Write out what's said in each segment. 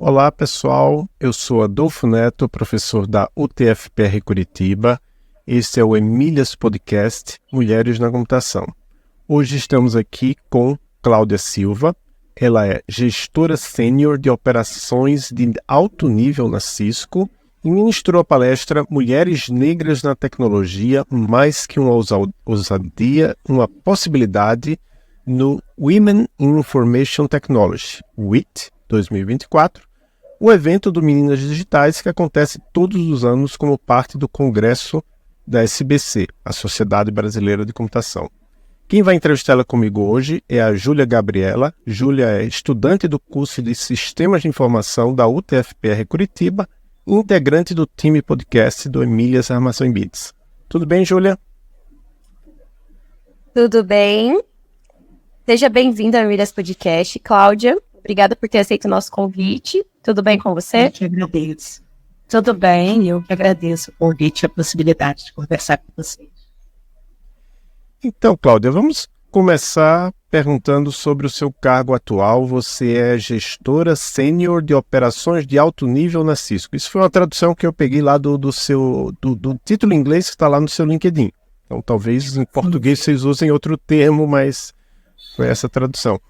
Olá pessoal, eu sou Adolfo Neto, professor da UTFPR Curitiba. Este é o Emílias Podcast Mulheres na Computação. Hoje estamos aqui com Cláudia Silva. Ela é gestora sênior de operações de alto nível na Cisco e ministrou a palestra Mulheres Negras na Tecnologia, mais que uma ousadia, uma possibilidade, no Women in Information Technology, WIT 2024, o evento do Meninas Digitais que acontece todos os anos como parte do Congresso da SBC, a Sociedade Brasileira de Computação. Quem vai entrevistá-la comigo hoje é a Júlia Gabriela. Júlia é estudante do curso de Sistemas de Informação da UTFPR Curitiba e integrante do time podcast do Emílias Armação em Bits. Tudo bem, Júlia? Tudo bem. Seja bem-vinda ao Emílias Podcast, Cláudia. Obrigada por ter aceito o nosso convite. Tudo bem com você? Eu que agradeço. Tudo bem, eu que agradeço o convite e a possibilidade de conversar com vocês. Então, Cláudia, vamos começar perguntando sobre o seu cargo atual. Você é gestora sênior de operações de alto nível na Cisco. Isso foi uma tradução que eu peguei lá do título em inglês que está lá no seu LinkedIn. Então, talvez em português vocês usem outro termo, mas foi essa tradução.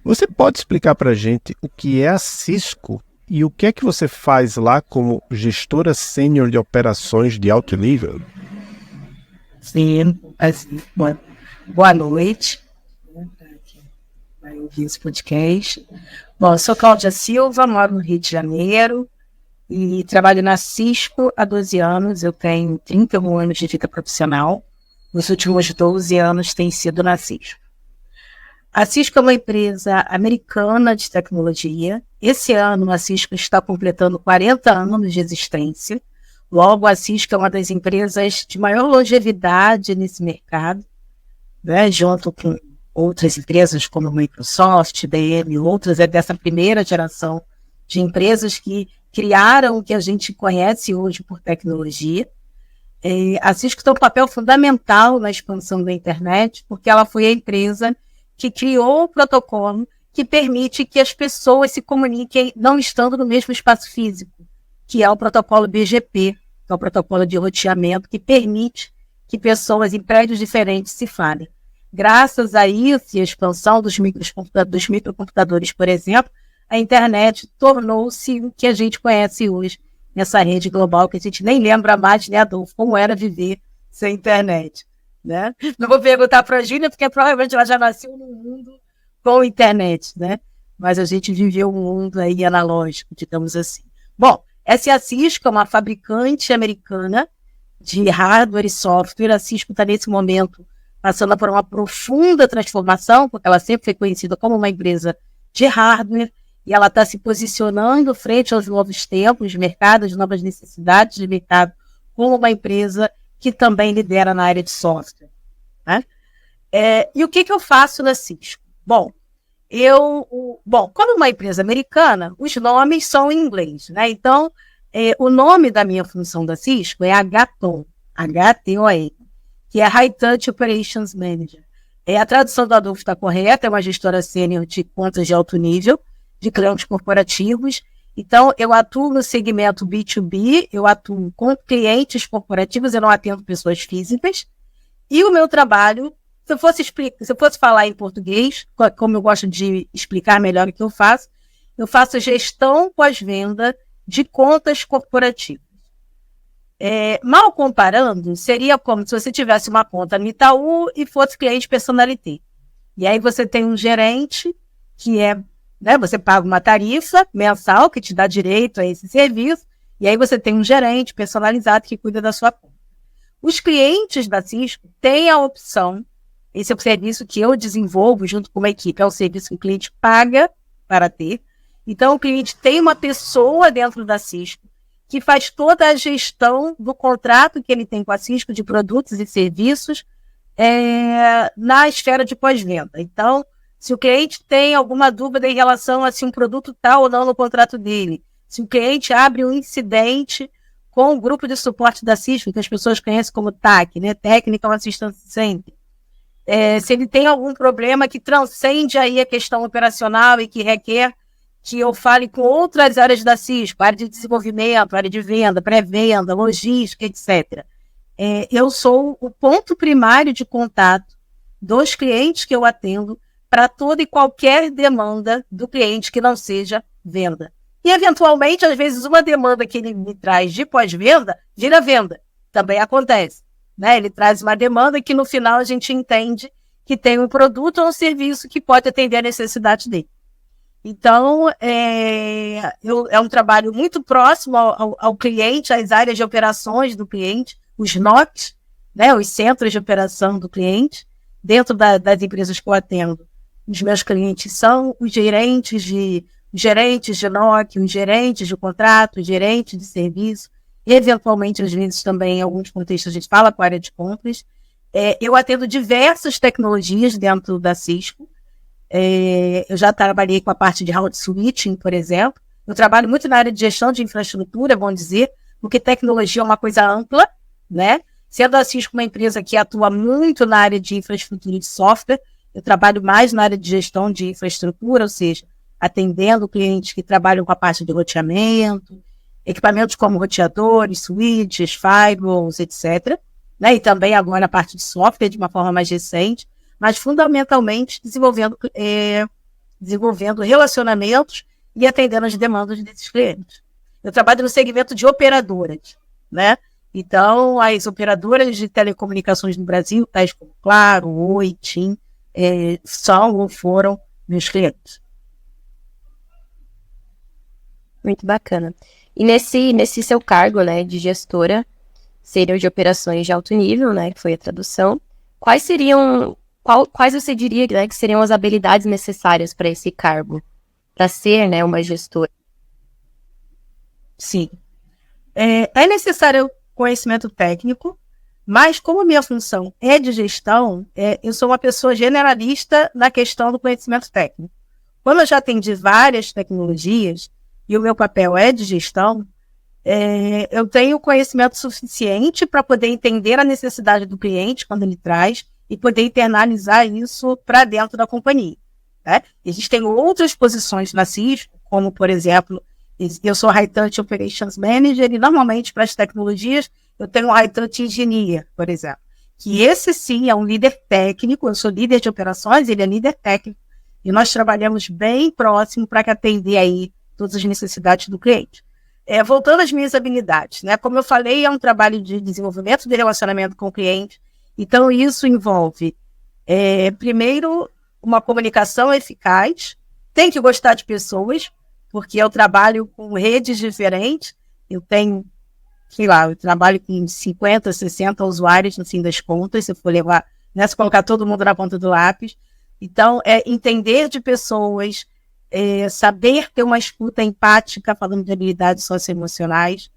Você pode explicar para a gente o que é a Cisco e o que é que você faz lá como gestora sênior de operações de alto nível? Sim, assim, boa noite. Vai ouvir esse podcast. Bom, eu sou Cláudia Silva, moro no Rio de Janeiro e trabalho na Cisco há 12 anos. Eu tenho 31 anos de vida profissional. Nos últimos 12 anos tem sido na Cisco. A Cisco é uma empresa americana de tecnologia. Esse ano a Cisco está completando 40 anos de existência. Logo, a Cisco é uma das empresas de maior longevidade nesse mercado, né, junto com outras empresas como Microsoft, IBM, outras dessa primeira geração de empresas que criaram o que a gente conhece hoje por tecnologia. A Cisco tem um papel fundamental na expansão da internet, porque ela foi a empresa que criou o protocolo que permite que as pessoas se comuniquem não estando no mesmo espaço físico, que é o protocolo BGP, que é o protocolo de roteamento, que permite que pessoas em prédios diferentes se falem. Graças a isso e a expansão dos microcomputadores, por exemplo, a internet tornou-se o que a gente conhece hoje, nessa rede global, que a gente nem lembra mais, né, Adolfo, como era viver sem internet. Né? Não vou perguntar para a Júlia, porque provavelmente ela já nasceu num mundo com internet, né? Mas a gente viveu um mundo aí analógico, digamos assim. Bom, essa é a Cisco, é uma fabricante americana de hardware e software. A Cisco está nesse momento passando por uma profunda transformação, porque ela sempre foi conhecida como uma empresa de hardware, e ela está se posicionando frente aos novos tempos de mercado, às novas necessidades de mercado, como uma empresa que também lidera na área de software. Né? E o que eu faço na Cisco? Bom, como uma empresa americana, os nomes são em inglês. Né? Então, o nome da minha função da Cisco é HTOM, H-T-O-M, que é High Touch Operations Manager. A tradução do Adolfo está correta, é uma gestora sênior de contas de alto nível, de clientes corporativos. Então, eu atuo no segmento B2B, eu atuo com clientes corporativos, eu não atendo pessoas físicas. E o meu trabalho, se eu fosse falar em português, como eu gosto de explicar melhor o que eu faço gestão pós-venda de contas corporativas. Mal comparando, seria como se você tivesse uma conta no Itaú e fosse cliente personalité. E aí você tem um gerente que você paga uma tarifa mensal que te dá direito a esse serviço, e aí você tem um gerente personalizado que cuida da sua conta. Os clientes da Cisco têm a opção, esse é o serviço que eu desenvolvo junto com uma equipe, é um serviço que o cliente paga para ter. Então, o cliente tem uma pessoa dentro da Cisco que faz toda a gestão do contrato que ele tem com a Cisco de produtos e serviços na esfera de pós-venda. Então, se o cliente tem alguma dúvida em relação a se um produto está ou não no contrato dele, se o cliente abre um incidente com o grupo de suporte da Cisco, que as pessoas conhecem como TAC, né? Technical Assistance Center, se ele tem algum problema que transcende aí a questão operacional e que requer que eu fale com outras áreas da Cisco, área de desenvolvimento, área de venda, pré-venda, logística, etc. Eu sou o ponto primário de contato dos clientes que eu atendo para toda e qualquer demanda do cliente que não seja venda. E, eventualmente, às vezes, uma demanda que ele me traz de pós-venda vira venda. Também acontece, né? Ele traz uma demanda que, no final, a gente entende que tem um produto ou um serviço que pode atender a necessidade dele. Então, é um trabalho muito próximo ao cliente, às áreas de operações do cliente, os NOCs, né, os centros de operação do cliente, dentro das empresas que eu atendo. Os meus clientes são os gerentes de NOC, os gerentes de contrato, os gerentes de serviço, e, eventualmente, às vezes, também, em alguns contextos, a gente fala com a área de compras. Eu atendo diversas tecnologias dentro da Cisco. Eu já trabalhei com a parte de route switching, por exemplo. Eu trabalho muito na área de gestão de infraestrutura, vamos dizer, porque tecnologia é uma coisa ampla, né? Sendo a Cisco uma empresa que atua muito na área de infraestrutura e de software, eu trabalho mais na área de gestão de infraestrutura, ou seja, atendendo clientes que trabalham com a parte de roteamento, equipamentos como roteadores, switches, firewalls, etc., né? E também agora a parte de software de uma forma mais recente, mas fundamentalmente desenvolvendo relacionamentos e atendendo as demandas desses clientes. Eu trabalho no segmento de operadoras, né? Então, as operadoras de telecomunicações no Brasil, tais como Claro, Oi, TIM, são ou foram meus clientes. Muito bacana. E nesse seu cargo, né, de gestora, sênior de operações de alto nível, né, que foi a tradução, quais você diria, né, que seriam as habilidades necessárias para esse cargo, para ser, né, uma gestora? Sim. É necessário conhecimento técnico, mas como minha função é de gestão, eu sou uma pessoa generalista na questão do conhecimento técnico. Como eu já atendi várias tecnologias e o meu papel é de gestão, eu tenho conhecimento suficiente para poder entender a necessidade do cliente quando ele traz e poder internalizar isso para dentro da companhia, né? Existem outras posições na Cisco, como, por exemplo, eu sou High Touch Operations Manager e, normalmente, para as tecnologias, eu tenho um High Touch Engineer, por exemplo, que esse, sim, é um líder técnico. Eu sou líder de operações, ele é líder técnico, e nós trabalhamos bem próximo para atender aí todas as necessidades do cliente. Voltando às minhas habilidades, né? Como eu falei, é um trabalho de desenvolvimento de relacionamento com o cliente. Então, isso envolve, primeiro, uma comunicação eficaz. Tem que gostar de pessoas, porque eu trabalho com redes diferentes. Eu tenho, eu trabalho com 50, 60 usuários, no fim das contas, se eu for levar, né, se colocar todo mundo na ponta do lápis. Então, entender de pessoas, saber ter uma escuta empática, falando de habilidades socioemocionais,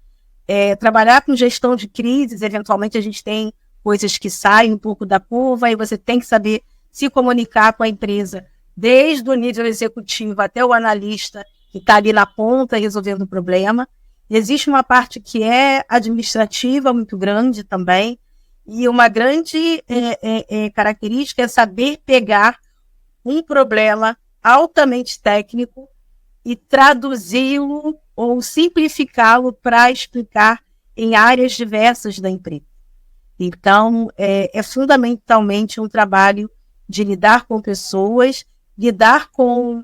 trabalhar com gestão de crises. Eventualmente, a gente tem coisas que saem um pouco da curva e você tem que saber se comunicar com a empresa, desde o nível executivo até o analista, que está ali na ponta resolvendo o problema. E existe uma parte que é administrativa muito grande também, e uma grande característica é saber pegar um problema altamente técnico e traduzi-lo ou simplificá-lo para explicar em áreas diversas da empresa. Então, é fundamentalmente um trabalho de lidar com pessoas, lidar com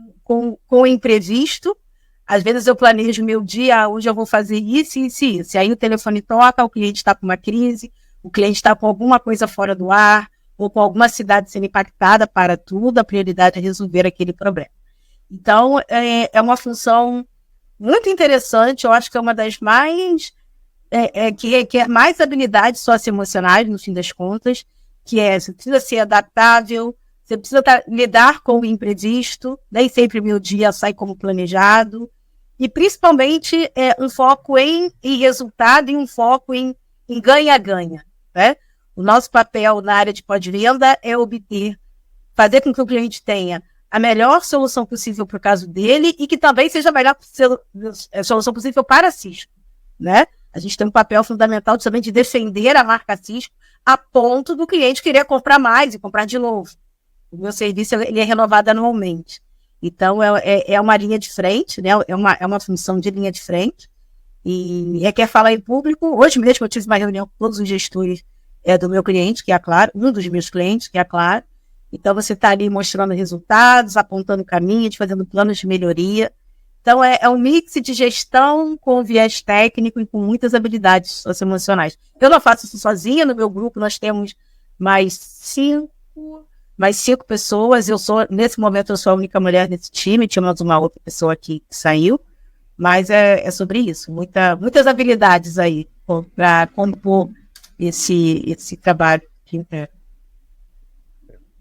o imprevisto. Às vezes eu planejo meu dia, hoje eu vou fazer isso, isso e isso. E aí o telefone toca, o cliente está com uma crise, o cliente está com alguma coisa fora do ar, ou com alguma cidade sendo impactada. Para tudo, a prioridade é resolver aquele problema. Então, é uma função muito interessante. Eu acho que é uma das mais... que requer mais habilidades socioemocionais, no fim das contas, que você precisa ser adaptável, você precisa lidar com o imprevisto, nem sempre meu dia sai como planejado, e principalmente um foco em resultado e um foco em ganha-ganha, né? O nosso papel na área de pós-venda é fazer com que o cliente tenha a melhor solução possível para o caso dele e que também seja a melhor solução possível para a Cisco, né? A gente tem um papel fundamental também de defender a marca Cisco a ponto do cliente querer comprar mais e comprar de novo. O meu serviço ele é renovado anualmente. Então, é uma linha de frente, né? É uma função de linha de frente. E requer falar em público. Hoje mesmo eu tive uma reunião com todos os gestores do meu cliente, que é a Claro, um dos meus clientes, que é a Claro. Então, você está ali mostrando resultados, apontando caminhos, fazendo planos de melhoria. Então, é um mix de gestão com viés técnico e com muitas habilidades socioemocionais. Eu não faço isso sozinha, no meu grupo nós temos mais cinco pessoas. Nesse momento, eu sou a única mulher nesse time, tínhamos uma outra pessoa aqui que saiu, mas é sobre isso, muitas habilidades aí para compor esse trabalho de emprego.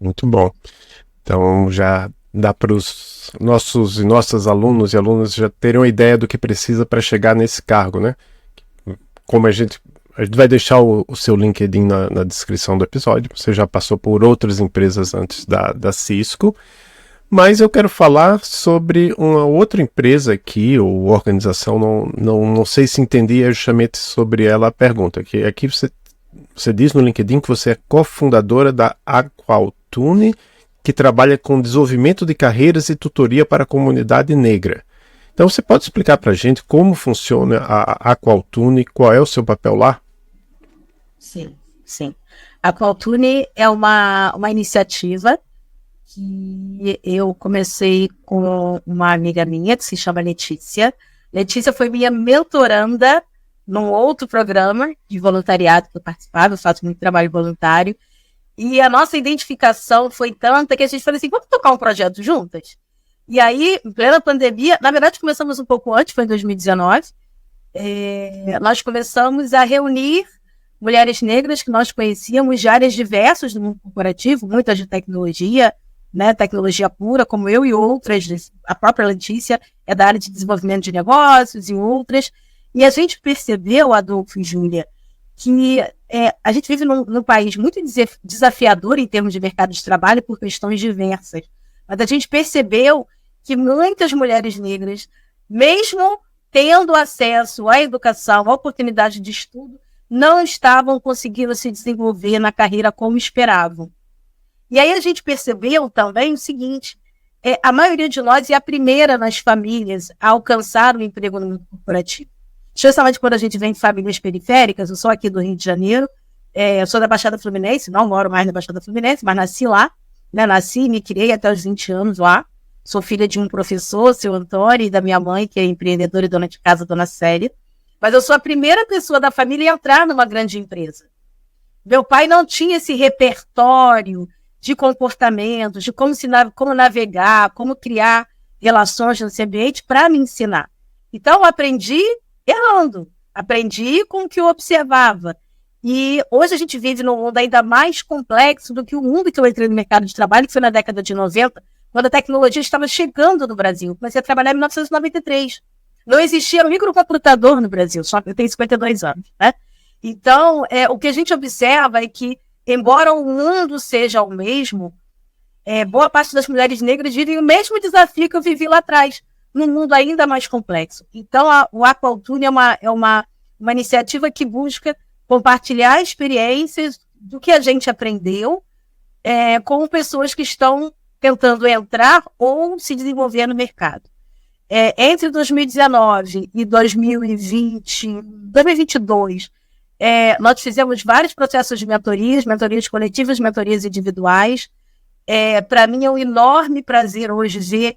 Muito bom. Então já dá para os nossos e nossas alunos e alunas já terem uma ideia do que precisa para chegar nesse cargo, né? Como a gente vai deixar o seu LinkedIn na descrição do episódio. Você já passou por outras empresas antes da Cisco, mas eu quero falar sobre uma outra empresa aqui, ou organização, não sei se entendi justamente sobre ela a pergunta, que aqui você diz no LinkedIn que você é cofundadora da Aqualtune, que trabalha com desenvolvimento de carreiras e tutoria para a comunidade negra. Então você pode explicar para a gente como funciona a Aqualtune, qual é o seu papel lá? Sim. A Aqualtune é uma iniciativa que eu comecei com uma amiga minha que se chama Letícia. Letícia foi minha mentoranda num outro programa de voluntariado que eu participava, eu faço muito trabalho voluntário, e a nossa identificação foi tanta que a gente falou assim, vamos tocar um projeto juntas? E aí, em plena pandemia, na verdade começamos um pouco antes, foi em 2019, nós começamos a reunir mulheres negras que nós conhecíamos de áreas diversas do mundo corporativo, muitas de tecnologia, né, tecnologia pura, como eu e outras, a própria Letícia é da área de desenvolvimento de negócios e outras, e a gente percebeu, Adolfo e Júlia, que a gente vive num país muito desafiador em termos de mercado de trabalho por questões diversas, mas a gente percebeu que muitas mulheres negras, mesmo tendo acesso à educação, à oportunidade de estudo, não estavam conseguindo se desenvolver na carreira como esperavam. E aí a gente percebeu também o seguinte, a maioria de nós é a primeira nas famílias a alcançar o emprego no mundo corporativo. Especialmente quando a gente vem de famílias periféricas, eu sou aqui do Rio de Janeiro, eu sou da Baixada Fluminense, não moro mais na Baixada Fluminense, mas nasci lá, né? Nasci e me criei até os 20 anos lá. Sou filha de um professor, seu Antônio, e da minha mãe, que é empreendedora e dona de casa, dona Célia. Mas eu sou a primeira pessoa da família a entrar numa grande empresa. Meu pai não tinha esse repertório de comportamentos, de como navegar, como criar relações nesse ambiente para me ensinar. Então, eu aprendi errando, aprendi com o que eu observava. E hoje a gente vive num mundo ainda mais complexo do que o mundo que eu entrei no mercado de trabalho, que foi na década de 90, quando a tecnologia estava chegando no Brasil. Comecei a trabalhar em 1993. Não existia um microcomputador no Brasil, só que eu tenho 52 anos, né? Então, o que a gente observa é que, embora o mundo seja o mesmo, boa parte das mulheres negras vivem o mesmo desafio que eu vivi lá atrás, num mundo ainda mais complexo. Então, o Aqualtune é uma iniciativa que busca compartilhar experiências do que a gente aprendeu com pessoas que estão tentando entrar ou se desenvolver no mercado. Entre 2019 e 2022, nós fizemos vários processos de mentorias coletivas, mentorias individuais. Para mim é um enorme prazer hoje ver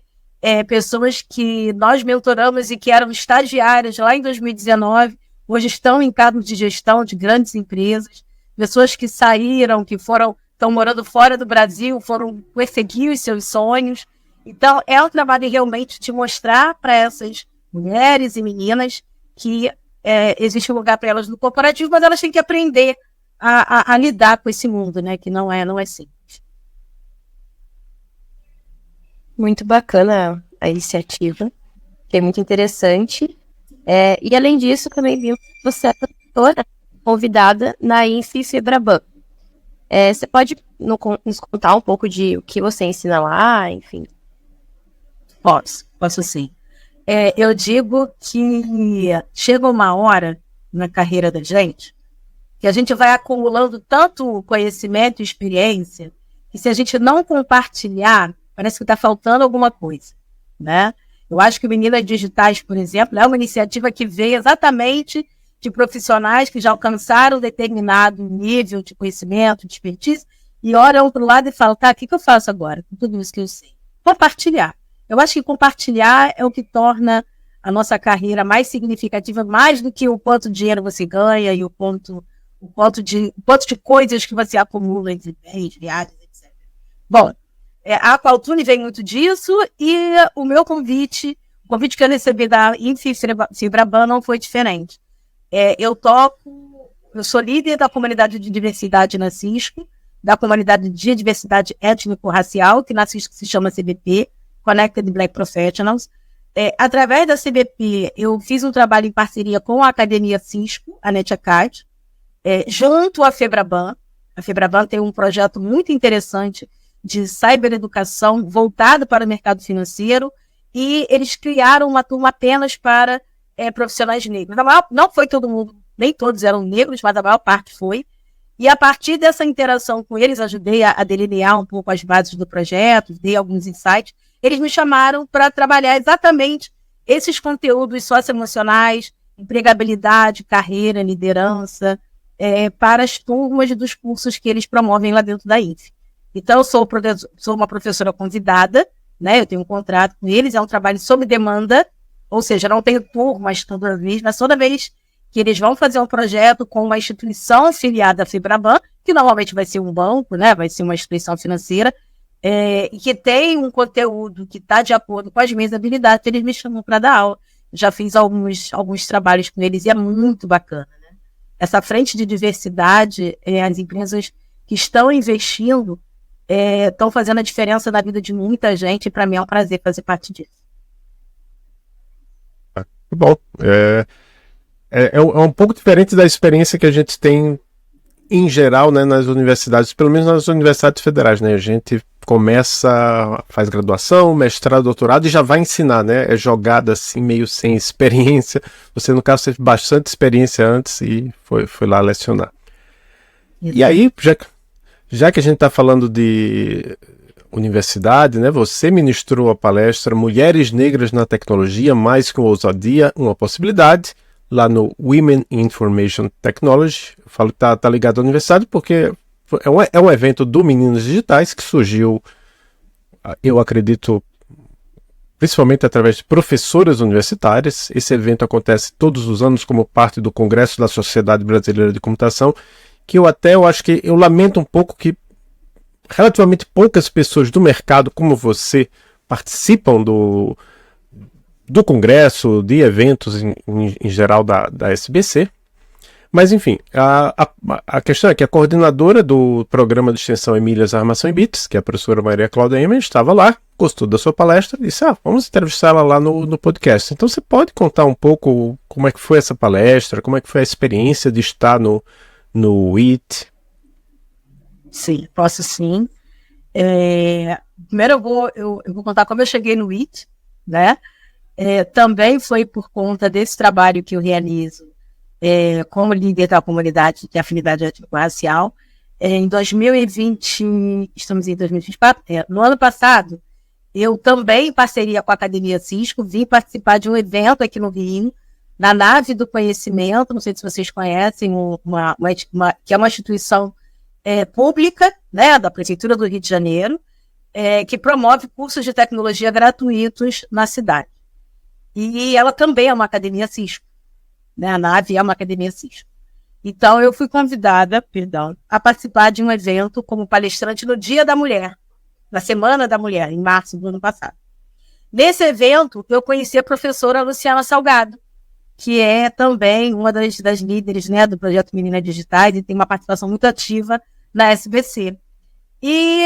pessoas que nós mentoramos e que eram estagiárias lá em 2019, hoje estão em cargos de gestão de grandes empresas, pessoas que saíram, estão morando fora do Brasil, foram perseguir os seus sonhos. Então, é um trabalho realmente de mostrar para essas mulheres e meninas que existe um lugar para elas no corporativo, mas elas têm que aprender a lidar com esse mundo, né? Que não é simples. Muito bacana a iniciativa, que é muito interessante. E além disso, também vi que você é professora convidada na INSE Febraban. Você pode nos contar um pouco de o que você ensina lá, enfim? Posso sim. Eu digo que chega uma hora na carreira da gente que a gente vai acumulando tanto conhecimento e experiência que se a gente não compartilhar, parece que está faltando alguma coisa, né? Eu acho que o Meninas Digitais, por exemplo, é uma iniciativa que veio exatamente de profissionais que já alcançaram determinado nível de conhecimento, de expertise, e olham para o lado e falam, tá, o que eu faço agora com tudo isso que eu sei? Compartilhar. Eu acho que compartilhar é o que torna a nossa carreira mais significativa, mais do que o quanto dinheiro você ganha e o quanto de coisas que você acumula entre bens, viagens, etc. Bom, a Qualtune vem muito disso e o meu convite, o convite que eu recebi da InfiFibraban não foi diferente. Eu sou líder da comunidade de diversidade na Cisco, da comunidade de diversidade étnico-racial, que na Cisco se chama CBP, Connected Black Professionals. Através da CBP, eu fiz um trabalho em parceria com a Academia Cisco, a NetAcad, junto à Febraban. A Febraban tem um projeto muito interessante de cybereducação voltado para o mercado financeiro e eles criaram uma turma apenas para profissionais negros. Não foi todo mundo, nem todos eram negros, mas a maior parte foi. E a partir dessa interação com eles, ajudei a delinear um pouco as bases do projeto, dei alguns insights. Eles me chamaram para trabalhar exatamente esses conteúdos socioemocionais, empregabilidade, carreira, liderança, para as turmas dos cursos que eles promovem lá dentro da INF. Então, eu sou uma professora convidada, né? Eu tenho um contrato com eles, é um trabalho sob demanda, ou seja, não tenho turmas toda vez, mas toda vez que eles vão fazer um projeto com uma instituição afiliada à Febraban, que normalmente vai ser um banco, né? Vai ser uma instituição financeira, e que tem um conteúdo que está de acordo com as minhas habilidades, eles me chamam para dar aula. Já fiz alguns trabalhos com eles e é muito bacana, né? Essa frente de diversidade, as empresas que estão investindo estão fazendo a diferença na vida de muita gente, e para mim é um prazer fazer parte disso. Bom, é um pouco diferente da experiência que a gente tem em geral, né, nas universidades, pelo menos nas universidades federais, né? A gente faz graduação, mestrado, doutorado e já vai ensinar, né? É jogada assim, meio sem experiência. Você, no caso, teve bastante experiência antes e foi lá lecionar. Exato. E aí, já que a gente está falando de universidade, né? Você ministrou a palestra Mulheres Negras na Tecnologia, mais que uma ousadia, uma possibilidade, lá no Women in Information Technology. Eu falo que tá ligado à universidade porque é um evento do Meninas Digitais que surgiu, eu acredito, principalmente através de professoras universitárias. Esse evento acontece todos os anos como parte do Congresso da Sociedade Brasileira de Computação, que eu acho que eu lamento um pouco que relativamente poucas pessoas do mercado como você participam do congresso, de eventos em geral da SBC. Mas enfim, a questão é que a coordenadora do programa de extensão Emílias Armação e Bits, que é a professora Maria Cláudia Emer, estava lá, gostou da sua palestra e disse, vamos entrevistá-la lá no podcast. Então você pode contar um pouco como é que foi essa palestra, como é que foi a experiência de estar no IT? Sim, posso sim. Primeiro eu vou contar como eu cheguei no IT, né? Também foi por conta desse trabalho que eu realizo como líder da comunidade de afinidade étnico-racial. Em 2020, estamos em 2024, no ano passado, eu também, em parceria com a Academia Cisco, vim participar de um evento aqui no Rio, na Nave do Conhecimento, não sei se vocês conhecem, que é uma instituição pública, né, da Prefeitura do Rio de Janeiro, que promove cursos de tecnologia gratuitos na cidade. E ela também é uma academia Cisco, né? A Nave é uma academia Cisco. Então, eu fui convidada, a participar de um evento como palestrante no Dia da Mulher, na Semana da Mulher, em março do ano passado. Nesse evento, eu conheci a professora Luciana Salgado, que é também uma das líderes, né, do projeto Meninas Digitais e tem uma participação muito ativa na SBC. E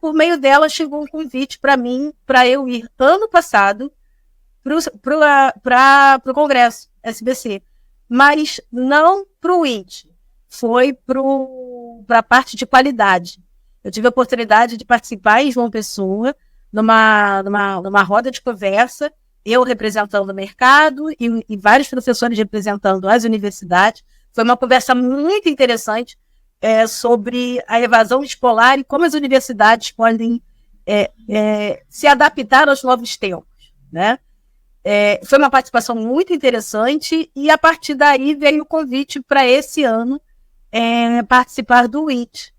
por meio dela chegou um convite para mim, para eu ir ano passado para o Congresso SBC, mas não para o IT, foi para a parte de qualidade. Eu tive a oportunidade de participar em João Pessoa, numa roda de conversa, eu representando o mercado e vários professores representando as universidades. Foi uma conversa muito interessante sobre a evasão escolar e como as universidades podem se adaptar aos novos tempos, né? Foi uma participação muito interessante e a partir daí veio o convite para esse ano participar do WIT.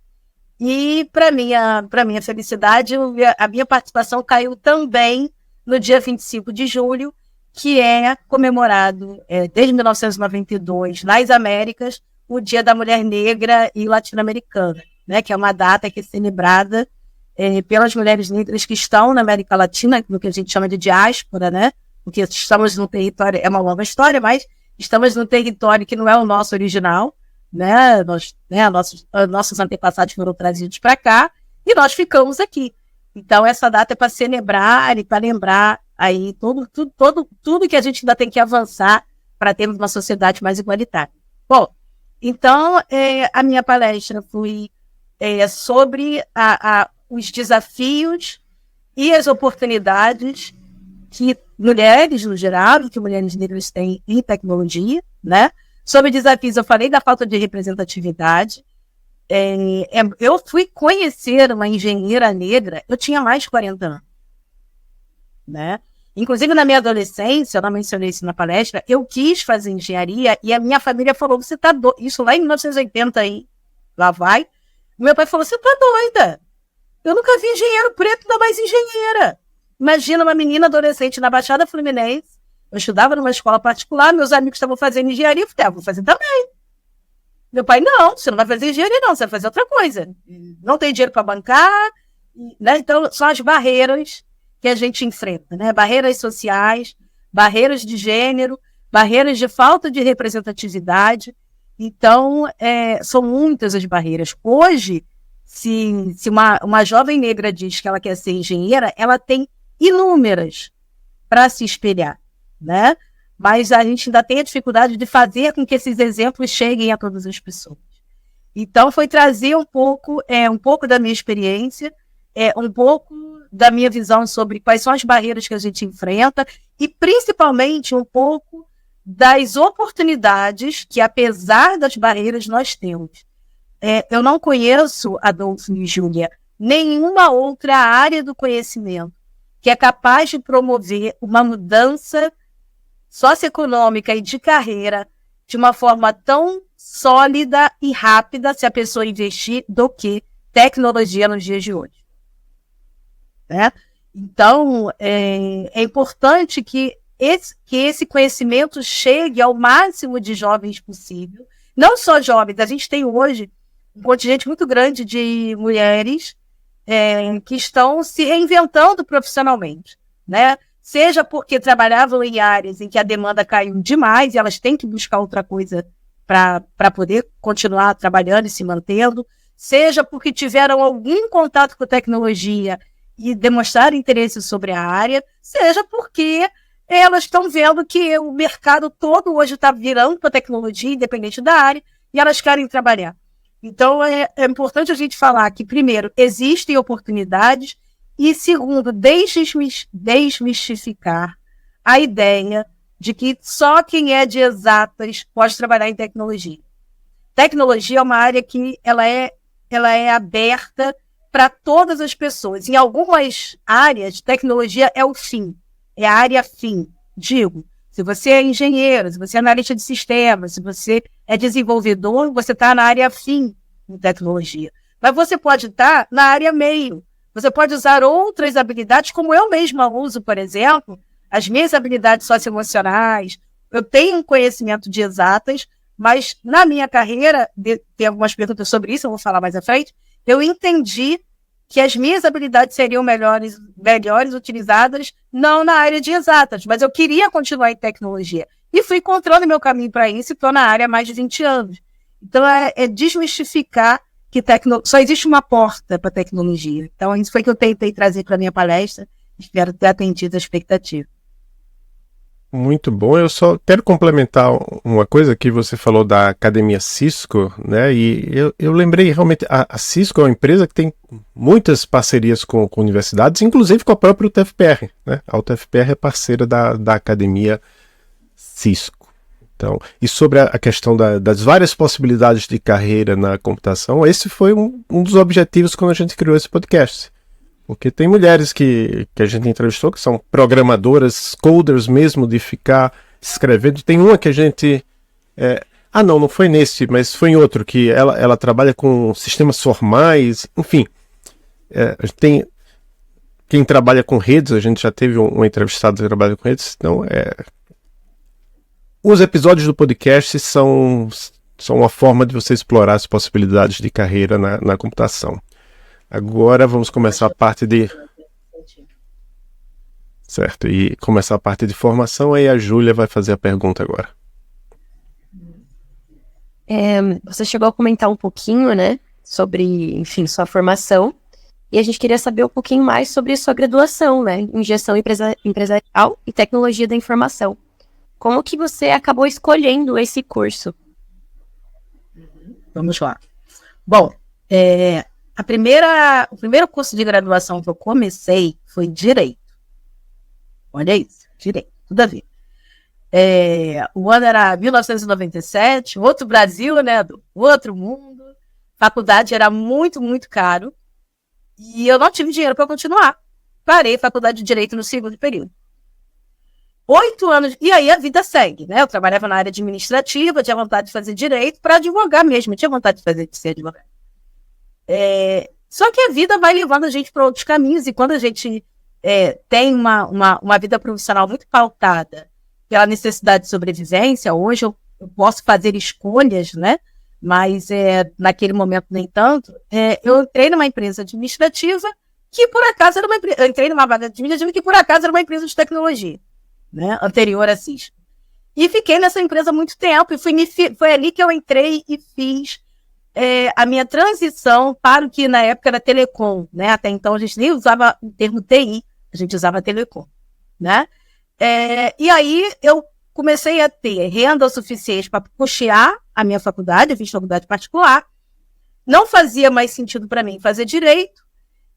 E para minha felicidade, a minha participação caiu também no dia 25 de julho, que é comemorado desde 1992 nas Américas, o Dia da Mulher Negra e Latino-Americana, né? Que é uma data que é celebrada pelas mulheres negras que estão na América Latina, no que a gente chama de diáspora, né? Porque estamos num território, é uma longa história, mas estamos num território que não é o nosso original, né? Nossos antepassados foram trazidos para cá e nós ficamos aqui. Então, essa data é para celebrar e para lembrar aí tudo que a gente ainda tem que avançar para termos uma sociedade mais igualitária. Bom, então, a minha palestra foi sobre os desafios e as oportunidades que mulheres, no geral, que mulheres negras têm em tecnologia, né? Sobre desafios, eu falei da falta de representatividade. Eu fui conhecer uma engenheira negra, eu tinha mais de 40 anos, né? Inclusive, na minha adolescência, eu não mencionei isso na palestra, eu quis fazer engenharia e a minha família falou, você tá doida? Isso lá em 1980, aí, lá vai. Meu pai falou, você tá doida? Eu nunca vi engenheiro preto, ainda mais engenheira. Imagina uma menina adolescente na Baixada Fluminense, eu estudava numa escola particular, meus amigos estavam fazendo engenharia, eu falei, vou fazer também. Meu pai, não, você não vai fazer engenharia não, você vai fazer outra coisa. Não tem dinheiro para bancar, né? Então são as barreiras que a gente enfrenta, né? Barreiras sociais, barreiras de gênero, barreiras de falta de representatividade. Então, são muitas as barreiras. Hoje, se uma jovem negra diz que ela quer ser engenheira, ela tem inúmeras para se espelhar, né? Mas a gente ainda tem a dificuldade de fazer com que esses exemplos cheguem a todas as pessoas. Então, foi trazer um pouco da minha experiência, um pouco da minha visão sobre quais são as barreiras que a gente enfrenta e, principalmente, um pouco das oportunidades que, apesar das barreiras, nós temos. Eu não conheço, Adolfo e Júlia, nenhuma outra área do conhecimento que é capaz de promover uma mudança socioeconômica e de carreira de uma forma tão sólida e rápida, se a pessoa investir, do que tecnologia nos dias de hoje. Né? Então, é importante que esse conhecimento chegue ao máximo de jovens possível. Não só jovens, a gente tem hoje um contingente muito grande de mulheres que estão se reinventando profissionalmente, né? Seja porque trabalhavam em áreas em que a demanda caiu demais e elas têm que buscar outra coisa para poder continuar trabalhando e se mantendo, seja porque tiveram algum contato com a tecnologia e demonstraram interesse sobre a área, seja porque elas estão vendo que o mercado todo hoje está virando para a tecnologia, independente da área, e elas querem trabalhar. Então, é importante a gente falar que, primeiro, existem oportunidades e, segundo, desmistificar a ideia de que só quem é de exatas pode trabalhar em tecnologia. Tecnologia é uma área que ela é aberta para todas as pessoas. Em algumas áreas, tecnologia é o fim, é a área fim. Digo, se você é engenheiro, se você é analista de sistemas, se você é desenvolvedor, você está na área fim em tecnologia. Mas você pode estar na área meio. Você pode usar outras habilidades, como eu mesma uso, por exemplo, as minhas habilidades socioemocionais. Eu tenho um conhecimento de exatas, mas na minha carreira, tem algumas perguntas sobre isso, eu vou falar mais à frente, eu entendi que as minhas habilidades seriam melhores utilizadas não na área de exatas, mas eu queria continuar em tecnologia. E fui encontrando meu caminho para isso e estou na área há mais de 20 anos. Então, é desmistificar que só existe uma porta para a tecnologia. Então, isso foi que eu tentei trazer para a minha palestra. Espero ter atendido a expectativa. Muito bom. Eu só quero complementar uma coisa que você falou da Academia Cisco, né? E eu lembrei realmente, a Cisco é uma empresa que tem muitas parcerias com universidades, inclusive com a própria UTFPR, né? A UTFPR é parceira da Academia Cisco. Então, e sobre a questão das várias possibilidades de carreira na computação, esse foi um dos objetivos quando a gente criou esse podcast. Porque tem mulheres que a gente entrevistou que são programadoras, coders mesmo, de ficar escrevendo. Tem uma que a gente... não foi nesse, mas foi em outro, que ela trabalha com sistemas formais, enfim. Tem quem trabalha com redes, a gente já teve um entrevistado que trabalha com redes, então os episódios do podcast são uma forma de você explorar as possibilidades de carreira na computação. Agora vamos começar a parte de... Certo, e começar a parte de formação, aí a Júlia vai fazer a pergunta agora. Você chegou a comentar um pouquinho, né, sobre, enfim, sua formação, e a gente queria saber um pouquinho mais sobre sua graduação, né, em gestão empresarial e tecnologia da informação. Como que você acabou escolhendo esse curso? Vamos lá. Bom, o primeiro curso de graduação que eu comecei foi Direito. Olha isso, Direito, tudo a ver. O ano era 1997, outro Brasil, né, outro mundo. Faculdade era muito, muito caro. E eu não tive dinheiro para continuar. Parei a faculdade de Direito no segundo período. 8 anos, e aí a vida segue, né? Eu trabalhava na área administrativa, tinha vontade de fazer Direito para advogar mesmo, tinha vontade de ser advogado. Só que a vida vai levando a gente para outros caminhos, e quando a gente tem uma vida profissional muito pautada pela necessidade de sobrevivência, hoje eu posso fazer escolhas, né? Mas naquele momento nem tanto. Eu entrei numa empresa administrativa que por acaso era eu entrei numa vaga administrativa que por acaso era uma empresa de tecnologia, né? Anterior a Cisco. E fiquei nessa empresa há muito tempo, e foi ali que eu entrei e fiz a minha transição para o que na época era telecom, né? Até então a gente nem usava o termo TI, a gente usava telecom, né? E aí eu comecei a ter renda suficiente para custear a minha faculdade, eu fiz faculdade particular, não fazia mais sentido para mim fazer Direito,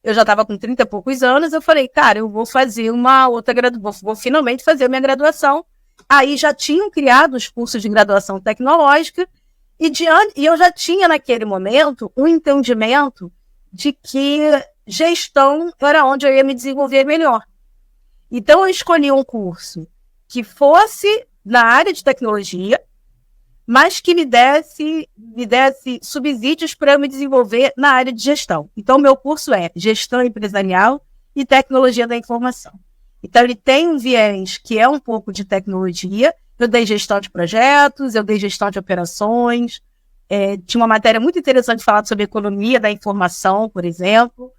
eu já estava com 30 e poucos anos, eu falei, cara, eu vou fazer uma outra graduação, vou finalmente fazer a minha graduação. Aí já tinham criado os cursos de graduação tecnológica, e eu já tinha naquele momento um entendimento de que gestão era onde eu ia me desenvolver melhor. Então eu escolhi um curso que fosse na área de tecnologia, mas que me desse subsídios para eu me desenvolver na área de gestão. Então, meu curso é Gestão Empresarial e Tecnologia da Informação. Então, ele tem um viés que é um pouco de tecnologia. Eu dei gestão de projetos, eu dei gestão de operações. Tinha uma matéria muito interessante falando sobre economia da informação, por exemplo.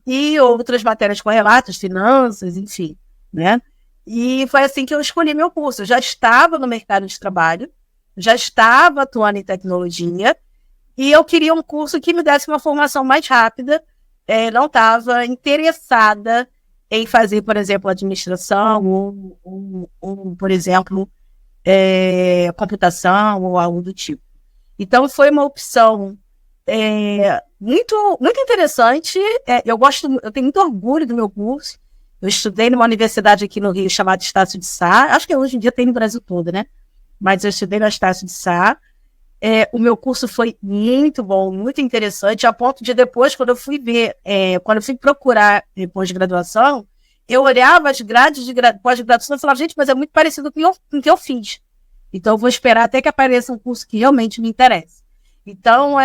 E outras matérias correlatas, finanças, enfim, né? E foi assim que eu escolhi meu curso. Eu já estava no mercado de trabalho, já estava atuando em tecnologia, e eu queria um curso que me desse uma formação mais rápida. Não estava interessada em fazer, por exemplo, administração, ou por exemplo, computação, ou algo do tipo. Então, foi uma opção muito, muito interessante. Eu tenho muito orgulho do meu curso. Eu estudei numa universidade aqui no Rio chamada Estácio de Sá. Acho que hoje em dia tem no Brasil todo, né? Mas eu estudei na Estácio de Sá. O meu curso foi muito bom, muito interessante, a ponto de depois, quando eu fui procurar pós-graduação, eu olhava as grades de pós-graduação e falava, gente, mas é muito parecido com o que eu fiz. Então, eu vou esperar até que apareça um curso que realmente me interessa. Então,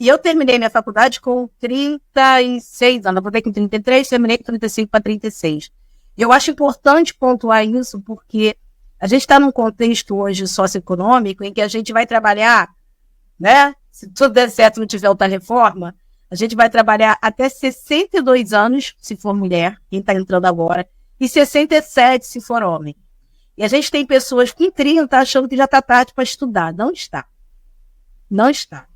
e eu terminei minha faculdade com 36 anos, eu vou ter com 33, terminei com 35 para 36. Eu acho importante pontuar isso, porque a gente está num contexto hoje socioeconômico em que a gente vai trabalhar, né? Se tudo der certo e não tiver outra reforma, a gente vai trabalhar até 62 anos, se for mulher, quem está entrando agora, e 67 se for homem. E a gente tem pessoas com 30 achando que já está tarde para estudar. Não está. Não está.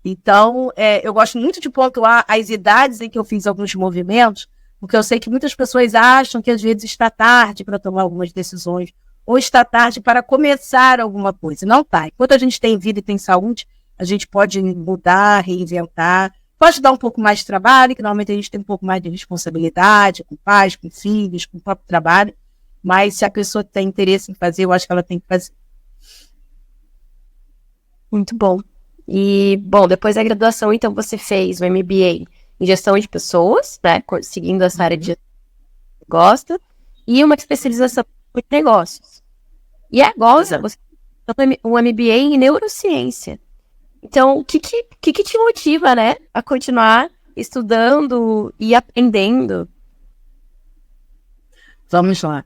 Então, eu gosto muito de pontuar as idades em que eu fiz alguns movimentos, porque eu sei que muitas pessoas acham que às vezes está tarde para tomar algumas decisões, ou está tarde para começar alguma coisa. Não está. Enquanto a gente tem vida e tem saúde, a gente pode mudar, reinventar, pode dar um pouco mais de trabalho, que normalmente a gente tem um pouco mais de responsabilidade, com pais, com filhos, com o próprio trabalho, mas se a pessoa tem interesse em fazer, eu acho que ela tem que fazer. Muito bom. E, bom, depois da graduação, então, você fez o MBA em gestão de pessoas, né, seguindo essa área de gosta, e uma especialização em negócios. E agora você tem um MBA em neurociência. Então, o que te motiva, né, a continuar estudando e aprendendo? Vamos lá.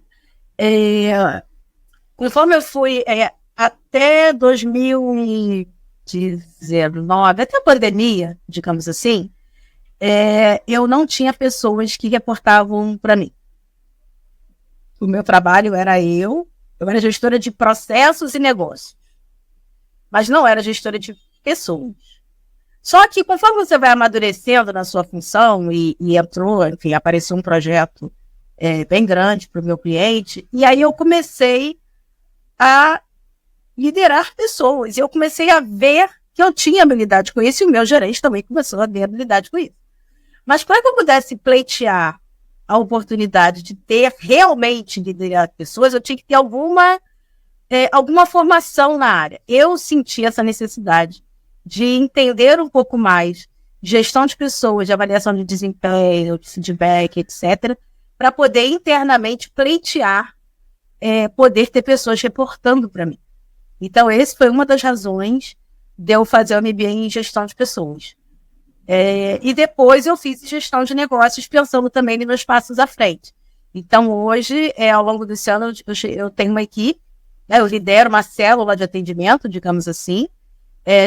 Conforme eu fui até 2019, até a pandemia, digamos assim, eu não tinha pessoas que reportavam para mim. O meu trabalho era eu era gestora de processos e negócios, mas não era gestora de pessoas. Só que conforme você vai amadurecendo na sua função e entrou, enfim, apareceu um projeto bem grande para o meu cliente, e aí eu comecei a liderar pessoas, e eu comecei a ver que eu tinha habilidade com isso, e o meu gerente também começou a ter habilidade com isso. Mas para que eu pudesse pleitear a oportunidade de ter realmente liderar pessoas, eu tinha que ter alguma formação na área. Eu senti essa necessidade de entender um pouco mais de gestão de pessoas, de avaliação de desempenho, de feedback, etc., para poder internamente pleitear, poder ter pessoas reportando para mim. Então, essa foi uma das razões de eu fazer o MBA em gestão de pessoas. E depois eu fiz gestão de negócios, pensando também nos meus passos à frente. Então, hoje, ao longo desse ano, eu tenho uma equipe, eu lidero uma célula de atendimento, digamos assim.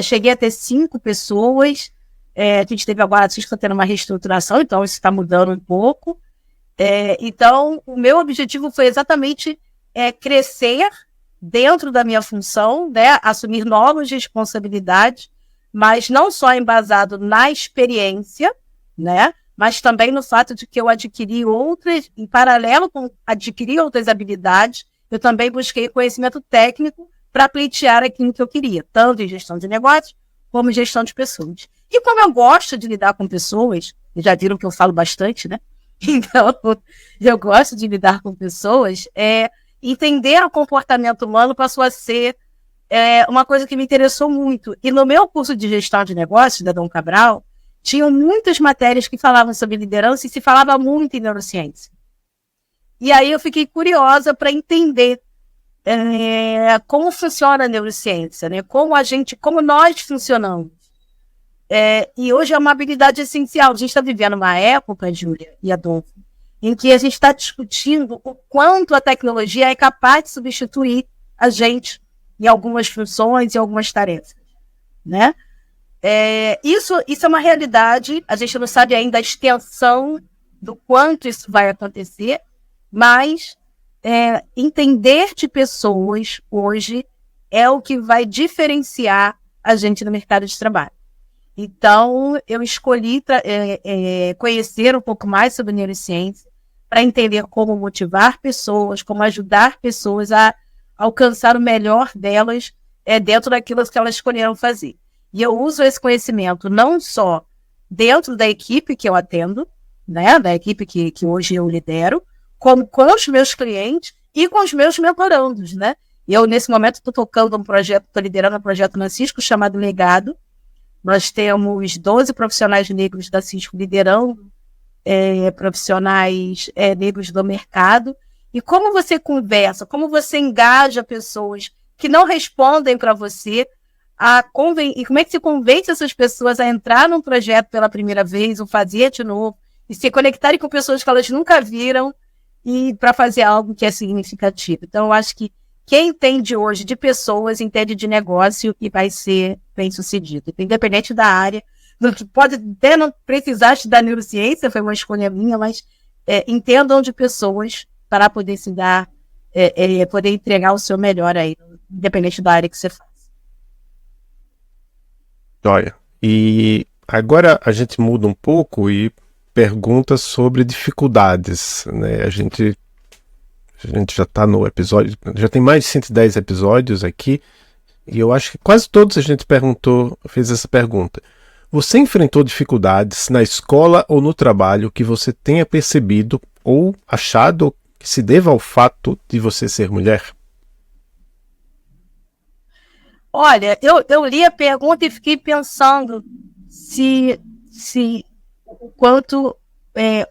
Cheguei a ter 5 pessoas. A gente teve agora, está tendo uma reestruturação, então isso está mudando um pouco. Então, o meu objetivo foi exatamente crescer dentro da minha função, né, assumir novas responsabilidades, mas não só embasado na experiência, né, mas também no fato de que eu adquiri outras, em paralelo com adquirir outras habilidades, eu também busquei conhecimento técnico para pleitear aquilo que eu queria, tanto em gestão de negócios como em gestão de pessoas. E como eu gosto de lidar com pessoas, já viram que eu falo bastante, né? Então, eu gosto de lidar com pessoas, entender o comportamento humano passou a ser uma coisa que me interessou muito. E no meu curso de gestão de negócios, da Dom Cabral, tinham muitas matérias que falavam sobre liderança e se falava muito em neurociência. E aí eu fiquei curiosa para entender como funciona a neurociência, né? Como nós funcionamos. E hoje é uma habilidade essencial. A gente está vivendo uma época, Júlia e Adolfo, em que a gente está discutindo o quanto a tecnologia é capaz de substituir a gente em algumas funções e algumas tarefas, né? Isso é uma realidade. A gente não sabe ainda a extensão do quanto isso vai acontecer, mas entender de pessoas hoje é o que vai diferenciar a gente no mercado de trabalho. Então, eu escolhi conhecer um pouco mais sobre neurociência para entender como motivar pessoas, como ajudar pessoas a alcançar o melhor delas dentro daquilo que elas escolheram fazer. E eu uso esse conhecimento não só dentro da equipe que eu atendo, né, da equipe que hoje eu lidero, como com os meus clientes e com os meus mentorandos, né? Eu, nesse momento, estou tocando um projeto, estou liderando um projeto na Cisco chamado Legado. Nós temos 12 profissionais negros da Cisco liderando profissionais negros do mercado. E como você conversa, como você engaja pessoas que não respondem para você, e como é que você convence essas pessoas a entrar num projeto pela primeira vez, ou fazer de novo, e se conectarem com pessoas que elas nunca viram, e para fazer algo que é significativo. Então, eu acho que quem entende hoje de pessoas, entende de negócio e vai ser bem-sucedido. Independente da área, pode até não precisar estudar neurociência, foi uma escolha minha, mas entendam de pessoas para poder se dar, poder entregar o seu melhor aí, independente da área que você faz. Olha, e agora a gente muda um pouco e pergunta sobre dificuldades, né? A gente já está no episódio, já tem mais de 110 episódios aqui, e eu acho que quase todos a gente fez essa pergunta. Você enfrentou dificuldades na escola ou no trabalho que você tenha percebido ou achado que se deva ao fato de você ser mulher? Olha, eu li a pergunta e fiquei pensando se o quanto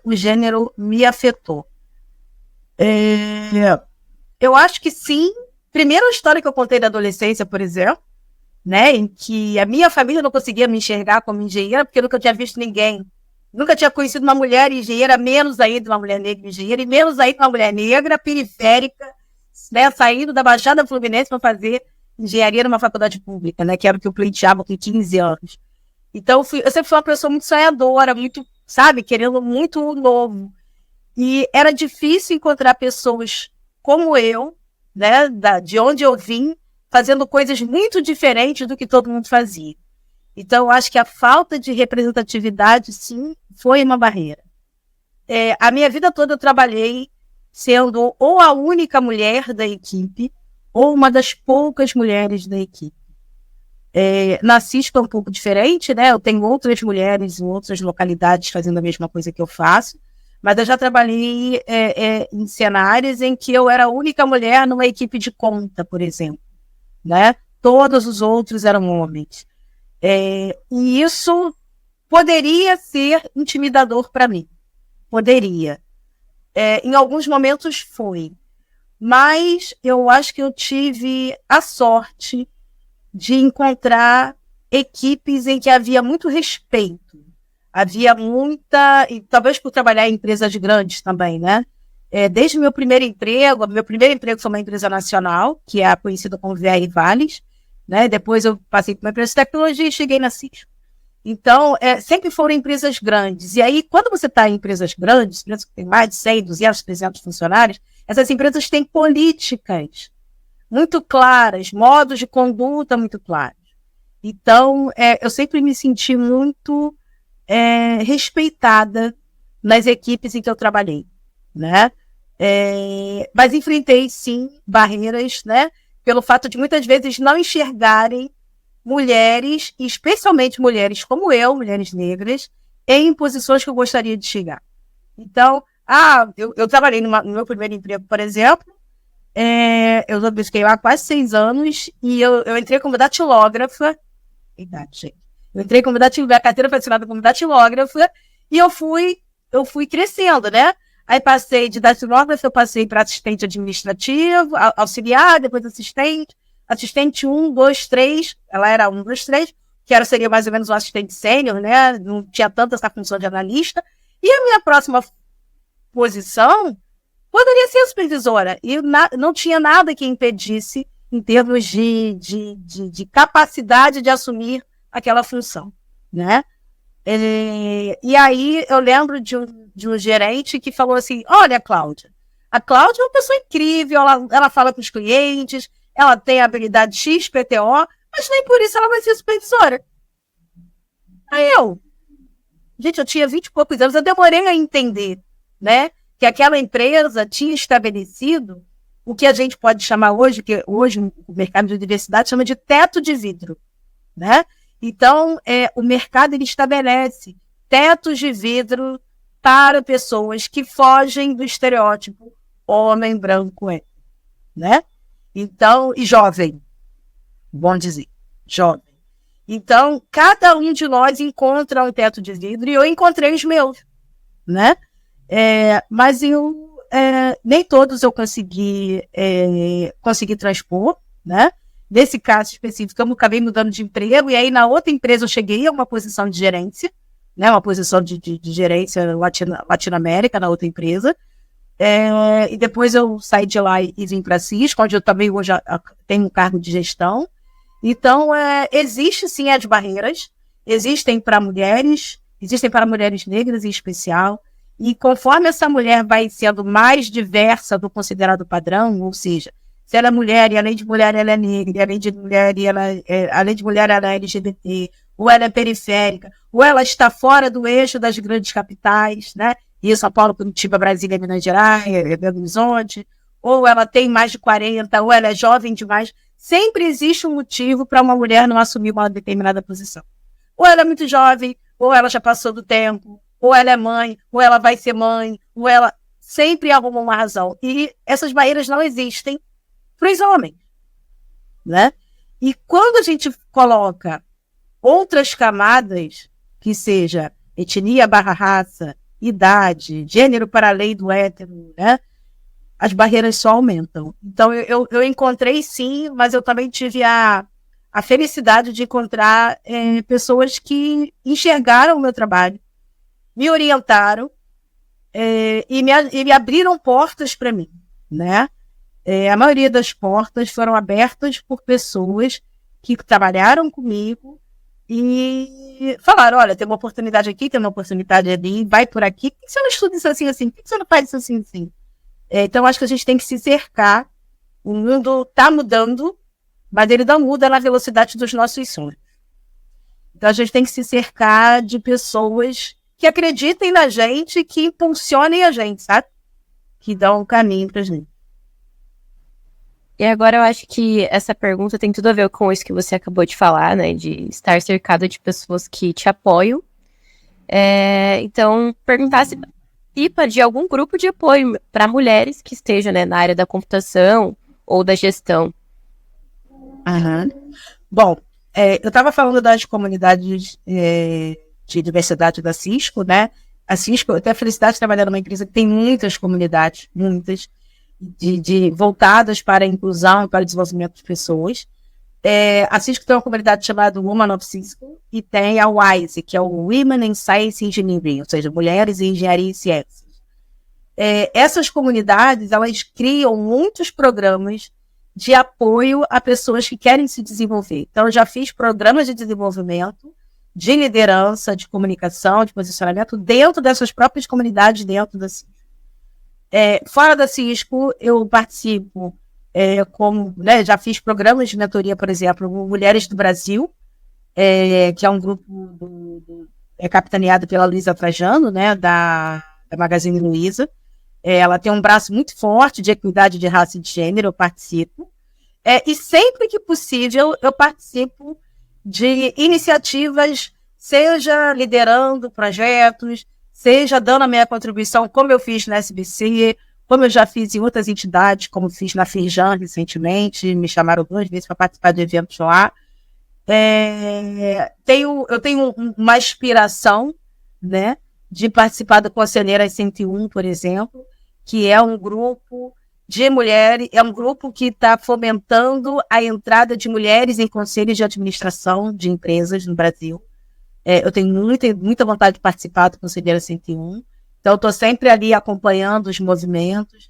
o gênero me afetou. Eu acho que sim. Primeiro, a história que eu contei da adolescência, por exemplo, né, em que a minha família não conseguia me enxergar como engenheira, porque eu nunca tinha visto ninguém. Nunca tinha conhecido uma mulher engenheira, menos ainda uma mulher negra engenheira, e menos ainda uma mulher negra, periférica, né, saindo da Baixada Fluminense para fazer engenharia numa faculdade pública, né, que era o que eu pleiteava com 15 anos. Então, eu sempre fui uma pessoa muito sonhadora, muito, sabe, querendo muito novo. E era difícil encontrar pessoas como eu, né, de onde eu vim, fazendo coisas muito diferentes do que todo mundo fazia. Então, eu acho que a falta de representatividade, sim, foi uma barreira. A minha vida toda eu trabalhei sendo ou a única mulher da equipe, ou uma das poucas mulheres da equipe. Na CISP é um pouco diferente, né? Eu tenho outras mulheres em outras localidades fazendo a mesma coisa que eu faço, mas eu já trabalhei em cenários em que eu era a única mulher numa equipe de conta, por exemplo, né? Todos os outros eram homens. E isso poderia ser intimidador para mim. Poderia. Em alguns momentos foi. Mas eu acho que eu tive a sorte de encontrar equipes em que havia muito respeito. Havia muita... E talvez por trabalhar em empresas grandes também, né? Desde o meu primeiro emprego foi uma empresa nacional, que é conhecida como VR Vales, né? Depois eu passei por uma empresa de tecnologia e cheguei na Cisco. Então, sempre foram empresas grandes. E aí, quando você está em empresas grandes, empresas que têm mais de 100, 200, 300 funcionários, essas empresas têm políticas muito claras, modos de conduta muito claros. Então, eu sempre me senti muito respeitada nas equipes em que eu trabalhei, né? Mas enfrentei, sim, barreiras, né? Pelo fato de muitas vezes não enxergarem mulheres, especialmente mulheres como eu, mulheres negras, em posições que eu gostaria de chegar. Então, eu trabalhei no meu primeiro emprego, por exemplo, eu fiquei lá há quase 6 anos e eu entrei como datilógrafa. Gente. Eu entrei como datilógrafa, a carteira foi assinada como datilógrafa e eu fui crescendo, né? Aí passei de datilógrafa, eu passei para assistente administrativo, auxiliar, depois assistente 1, 2, 3, ela era 1, 2, 3, que seria mais ou menos um assistente sênior, né? Não tinha tanto essa função de analista. E a minha próxima posição poderia ser supervisora. E não tinha nada que impedisse em termos de capacidade de assumir aquela função, né? E aí eu lembro de um gerente que falou assim, olha, Cláudia, a Cláudia é uma pessoa incrível, ela fala com os clientes, ela tem habilidade X, PTO, mas nem por isso ela vai ser supervisora. Aí gente, eu tinha 20 e poucos anos, eu demorei a entender, né, que aquela empresa tinha estabelecido o que a gente pode chamar hoje, que hoje o mercado de diversidade chama de teto de vidro, né? Então, o mercado ele estabelece tetos de vidro para pessoas que fogem do estereótipo homem branco, né? Então, e jovem, bom dizer, jovem. Então, cada um de nós encontra um teto de vidro e eu encontrei os meus, né? Mas nem todos eu consegui transpor, né? Nesse caso específico, eu acabei mudando de emprego e aí na outra empresa eu cheguei a uma posição de gerência, né? Uma posição de gerência Latinoamérica na outra empresa. E depois eu saí de lá e vim para a Cisco, onde eu também hoje tenho um cargo de gestão. Então, existe sim as barreiras, existem para mulheres negras em especial, e conforme essa mulher vai sendo mais diversa do considerado padrão, ou seja, se ela é mulher e além de mulher ela é negra, e além de mulher ela é LGBT, ou ela é periférica, ou ela está fora do eixo das grandes capitais, né? Rio, São Paulo, Curitiba, Brasília, Minas Gerais, Belo Horizonte, ou ela tem mais de 40, ou ela é jovem demais. Sempre existe um motivo para uma mulher não assumir uma determinada posição. Ou ela é muito jovem, ou ela já passou do tempo, ou ela é mãe, ou ela vai ser mãe, ou ela sempre arruma uma razão. E essas barreiras não existem para os homens, né? E quando a gente coloca outras camadas, que seja etnia barra raça, idade, gênero para a lei do hétero, né? As barreiras só aumentam. Então, eu encontrei sim, mas eu também tive a felicidade de encontrar pessoas que enxergaram o meu trabalho, me orientaram e me abriram portas para mim, né? A maioria das portas foram abertas por pessoas que trabalharam comigo e falaram, olha, tem uma oportunidade aqui, tem uma oportunidade ali, vai por aqui, por que você não estuda isso assim, assim? Por que você não faz isso assim, assim? Então, acho que a gente tem que se cercar. O mundo está mudando, mas ele não muda na velocidade dos nossos sonhos. Então, a gente tem que se cercar de pessoas que acreditem na gente, que impulsionem a gente, sabe? Que dão um caminho pra gente. E agora eu acho que essa pergunta tem tudo a ver com isso que você acabou de falar, né? De estar cercado de pessoas que te apoiam. Então, perguntar se participa de algum grupo de apoio para mulheres que estejam, né, na área da computação ou da gestão. Bom, eu estava falando das comunidades de diversidade da Cisco, né? A Cisco, eu tenho a felicidade de trabalhar numa empresa que tem muitas comunidades, muitas, voltadas para a inclusão e para o desenvolvimento de pessoas. A Cisco tem uma comunidade chamada Women of Cisco e tem a WISE, que é o Women in Science Engineering, ou seja, Mulheres em Engenharia e Ciências. Essas comunidades, elas criam muitos programas de apoio a pessoas que querem se desenvolver. Então, eu já fiz programas de desenvolvimento, de liderança, de comunicação, de posicionamento dentro dessas próprias comunidades dentro da Cisco. Fora da Cisco, eu participo já fiz programas de mentoria, por exemplo, Mulheres do Brasil, que é um grupo capitaneado pela Luísa Trajano, né, da Magazine Luiza. Ela tem um braço muito forte de equidade de raça e de gênero, eu participo. E sempre que possível, eu participo de iniciativas, seja liderando projetos, seja dando a minha contribuição, como eu fiz na SBC, como eu já fiz em outras entidades, como fiz na Firjan recentemente, me chamaram 2 vezes para participar de eventos lá. Eu tenho uma aspiração, né, de participar do Conselheiras 101, por exemplo, que é um grupo de mulheres, é um grupo que está fomentando a entrada de mulheres em conselhos de administração de empresas no Brasil. Eu tenho muita vontade de participar do Conselheiras 101. Então, estou sempre ali acompanhando os movimentos.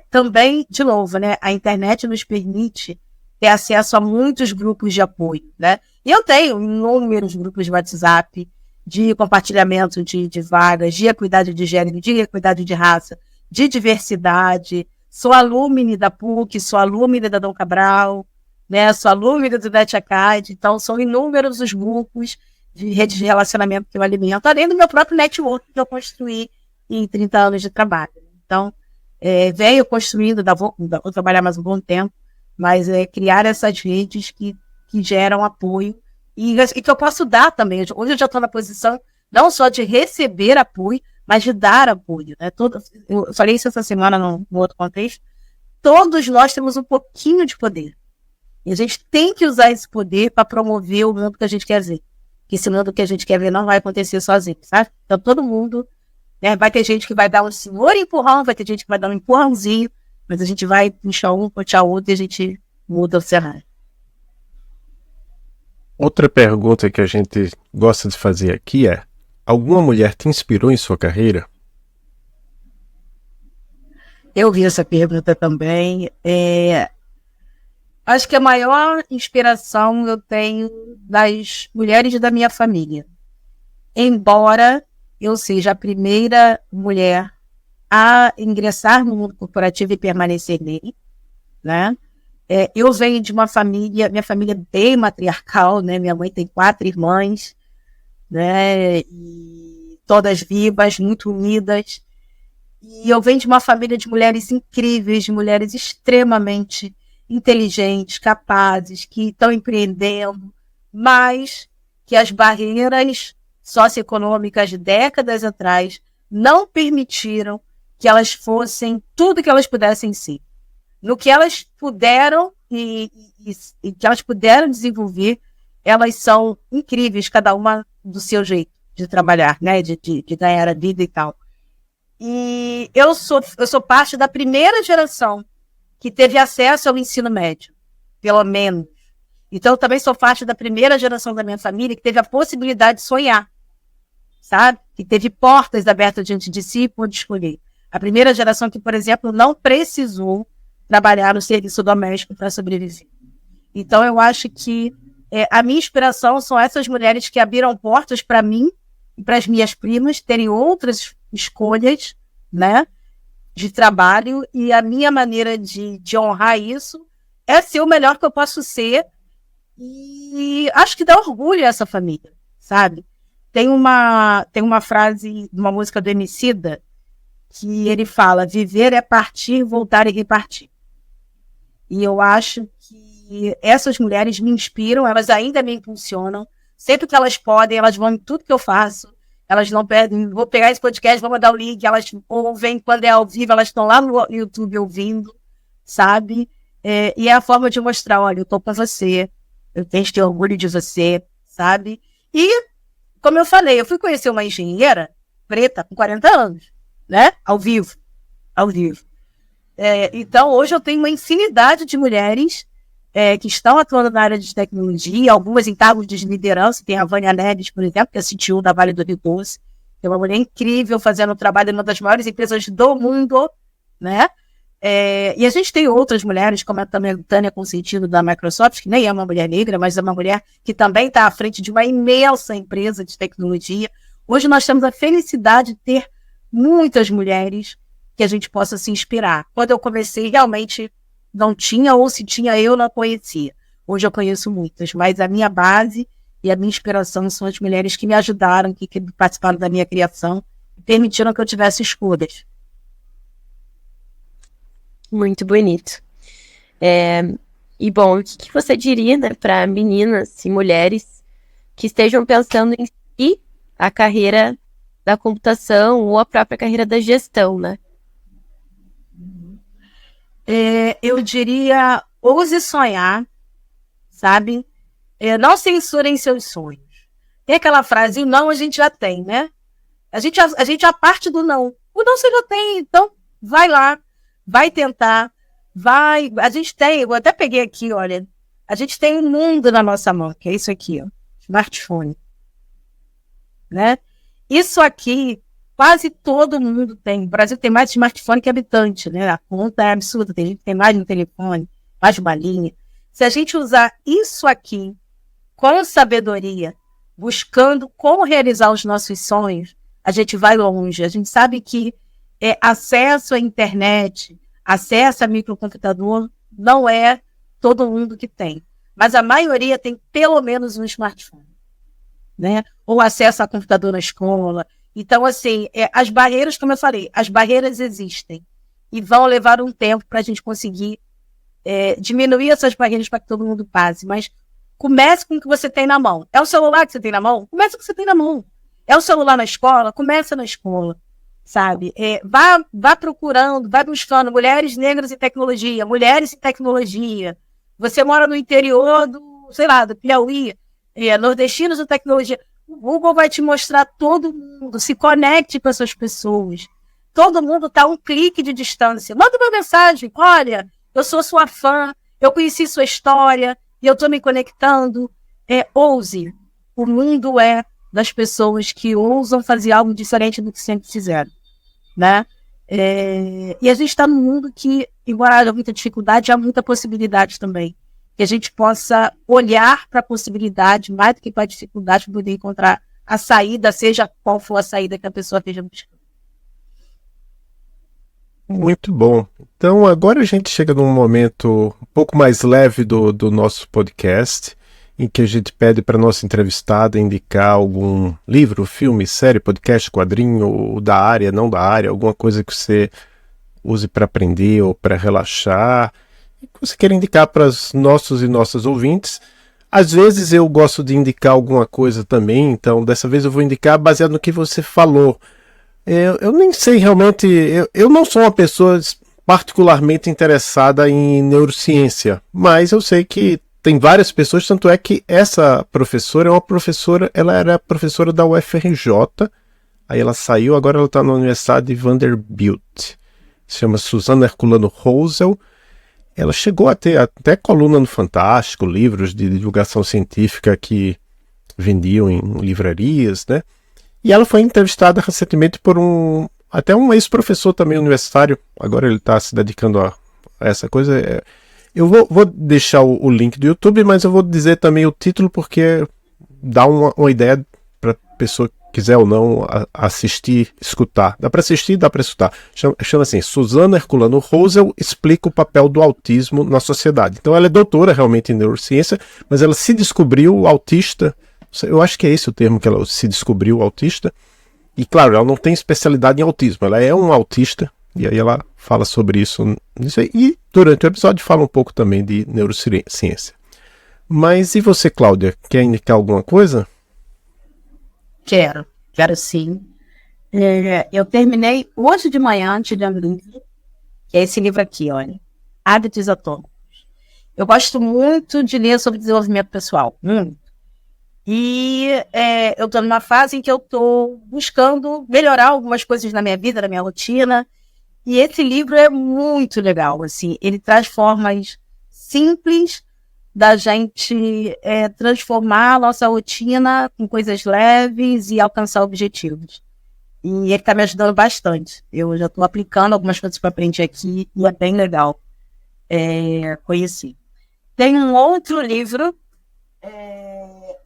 Também, de novo, né, a internet nos permite ter acesso a muitos grupos de apoio, né? E eu tenho inúmeros grupos de WhatsApp, de compartilhamento de vagas, de equidade de gênero, de equidade de raça, de diversidade. Sou alumne da PUC, sou alumne da Dom Cabral, né? Sou alumne do NetAcad. Então, são inúmeros os grupos de rede de relacionamento que eu alimento, além do meu próprio network que eu construí em 30 anos de trabalho. Então, venho construindo, vou trabalhar mais um bom tempo, mas criar essas redes que geram apoio e que eu posso dar também. Hoje eu já estou na posição não só de receber apoio, mas de dar apoio. Né? Eu falei isso essa semana no outro contexto. Todos nós temos um pouquinho de poder. E a gente tem que usar esse poder para promover o mundo que a gente quer ver. Porque esse mundo que a gente quer ver não vai acontecer sozinho, sabe? Então todo mundo, né, vai ter gente que vai dar um senhor empurrão, vai ter gente que vai dar um empurrãozinho, mas a gente vai puxar um, puxar outro e a gente muda o cenário. Outra pergunta que a gente gosta de fazer aqui é: alguma mulher te inspirou em sua carreira? Eu vi essa pergunta também. Acho que a maior inspiração eu tenho das mulheres da minha família. Embora eu seja a primeira mulher a ingressar no mundo corporativo e permanecer nele, né? Eu venho de uma família, minha família é bem matriarcal, né? Minha mãe tem 4 irmãs, né? E todas vivas, muito unidas. E eu venho de uma família de mulheres incríveis, de mulheres extremamente inteligentes, capazes, que estão empreendendo, mas que as barreiras socioeconômicas de décadas atrás não permitiram que elas fossem tudo que elas pudessem ser. No que elas puderam e que elas puderam desenvolver, elas são incríveis, cada uma do seu jeito. de trabalhar, né? De ganhar a vida e tal. E eu sou parte da primeira geração que teve acesso ao ensino médio, pelo menos. Então, eu também sou parte da primeira geração da minha família que teve a possibilidade de sonhar, sabe? Que teve portas abertas diante de si e pôde escolher. A primeira geração que, por exemplo, não precisou trabalhar no serviço doméstico para sobreviver. Então, eu acho que a minha inspiração são essas mulheres que abriram portas para mim e para as minhas primas terem outras escolhas, né, de trabalho, e a minha maneira de honrar isso é ser o melhor que eu posso ser, e acho que dá orgulho a essa família, sabe? Tem uma frase de uma música do Emicida que ele fala: viver é partir, voltar e repartir. E eu acho que essas mulheres me inspiram, elas ainda me impulsionam. Sempre que elas podem, elas vão em tudo que eu faço. Elas não perdem. Vou pegar esse podcast, vou mandar o link, elas ouvem quando é ao vivo, elas estão lá no YouTube ouvindo, sabe? E é a forma de mostrar: olha, eu tô com você, eu tenho que ter orgulho de você, sabe? E, como eu falei, eu fui conhecer uma engenheira preta com 40 anos, né? Ao vivo. Então, hoje eu tenho uma infinidade de mulheres que estão atuando na área de tecnologia, algumas em cargos de liderança. Tem a Vânia Neves, por exemplo, que é CTO da Vale do Rio Doce. É uma mulher incrível, fazendo trabalho em uma das maiores empresas do mundo, né? E a gente tem outras mulheres, como a Tânia Consentido da Microsoft, que nem é uma mulher negra, mas é uma mulher que também está à frente de uma imensa empresa de tecnologia. Hoje nós temos a felicidade de ter muitas mulheres que a gente possa se inspirar. Quando eu comecei, realmente não tinha, ou se tinha, eu não conhecia. Hoje eu conheço muitas, mas a minha base e a minha inspiração são as mulheres que me ajudaram, que participaram da minha criação e permitiram que eu tivesse escolhas. Muito bonito. E bom, o que você diria, né, para meninas e mulheres que estejam pensando em seguir a carreira da computação ou a própria carreira da gestão, né? Eu diria: ouse sonhar, sabe? Não censurem seus sonhos. Tem aquela frase: o não a gente já tem, né? A gente já parte do não. O não você já tem, então vai lá, vai tentar, vai. A gente tem, eu até peguei aqui, olha, a gente tem um mundo na nossa mão, que é isso aqui, ó, smartphone, né? Isso aqui quase todo mundo tem. O Brasil tem mais smartphone que habitante, né? A conta é absurda. Tem gente que tem mais de um telefone, mais de uma linha. Se a gente usar isso aqui com sabedoria, buscando como realizar os nossos sonhos, a gente vai longe. A gente sabe que acesso à internet, acesso a microcomputador, não é todo mundo que tem. Mas a maioria tem pelo menos um smartphone, né? Ou acesso a computador na escola. Então, assim, as barreiras, como eu falei, as barreiras existem e vão levar um tempo para a gente conseguir diminuir essas barreiras para que todo mundo passe. Mas comece com o que você tem na mão. É o celular que você tem na mão? Comece com o que você tem na mão. É o celular na escola? Começa na escola, sabe? Vá procurando, vá buscando mulheres negras em tecnologia, mulheres em tecnologia. Você mora no interior do Piauí, nordestinos em tecnologia. O Google vai te mostrar todo mundo. Se conecte com essas pessoas. Todo mundo está a um clique de distância. Manda uma mensagem. Olha, eu sou sua fã, eu conheci sua história e eu estou me conectando. Ouse. O mundo é das pessoas que ousam fazer algo diferente do que sempre fizeram, né? E a gente está num mundo que, embora haja muita dificuldade, há muita possibilidade também. Que a gente possa olhar para a possibilidade mais do que para a dificuldade, para poder encontrar a saída, seja qual for a saída que a pessoa esteja buscando. Muito bom. Então agora a gente chega num momento um pouco mais leve do nosso podcast, em que a gente pede para a nossa entrevistada indicar algum livro, filme, série, podcast, quadrinho, da área, não da área, alguma coisa que você use para aprender ou para relaxar, que você quer indicar para os nossos e nossas ouvintes. Às vezes eu gosto de indicar alguma coisa também, então dessa vez eu vou indicar baseado no que você falou. Eu nem sei realmente, eu não sou uma pessoa particularmente interessada em neurociência, mas eu sei que tem várias pessoas, tanto é que essa professora é uma professora, ela era professora da UFRJ, aí ela saiu, agora ela está na Universidade de Vanderbilt. Se chama Suzana Herculano Rosel. Ela chegou a ter até coluna no Fantástico, livros de divulgação científica que vendiam em livrarias, né? E ela foi entrevistada recentemente por até um ex-professor também universitário. Agora ele está se dedicando a essa coisa. Eu vou deixar o link do YouTube, mas eu vou dizer também o título porque dá uma ideia para a pessoa que quiser ou não assistir, escutar. Dá para assistir, dá para escutar. Chama assim, Suzana Herculano Rosel explica o papel do autismo na sociedade. Então ela é doutora realmente em neurociência, mas ela se descobriu autista. Eu acho que é esse o termo que ela se descobriu autista. E claro, ela não tem especialidade em autismo, ela é um autista. E aí ela fala sobre isso. E durante o episódio fala um pouco também de neurociência. Mas e você, Cláudia? Quer indicar alguma coisa? Quero sim. Eu terminei hoje de manhã de ler um livro, que é esse livro aqui, olha, Hábitos Atômicos. Eu gosto muito de ler sobre desenvolvimento pessoal, E eu estou numa fase em que eu estou buscando melhorar algumas coisas na minha vida, na minha rotina. E esse livro é muito legal, assim, ele traz formas simples da gente transformar a nossa rotina com coisas leves e alcançar objetivos. E ele está me ajudando bastante. Eu já estou aplicando algumas coisas que eu aprendi aqui e é bem legal conhecer. Tem um outro livro,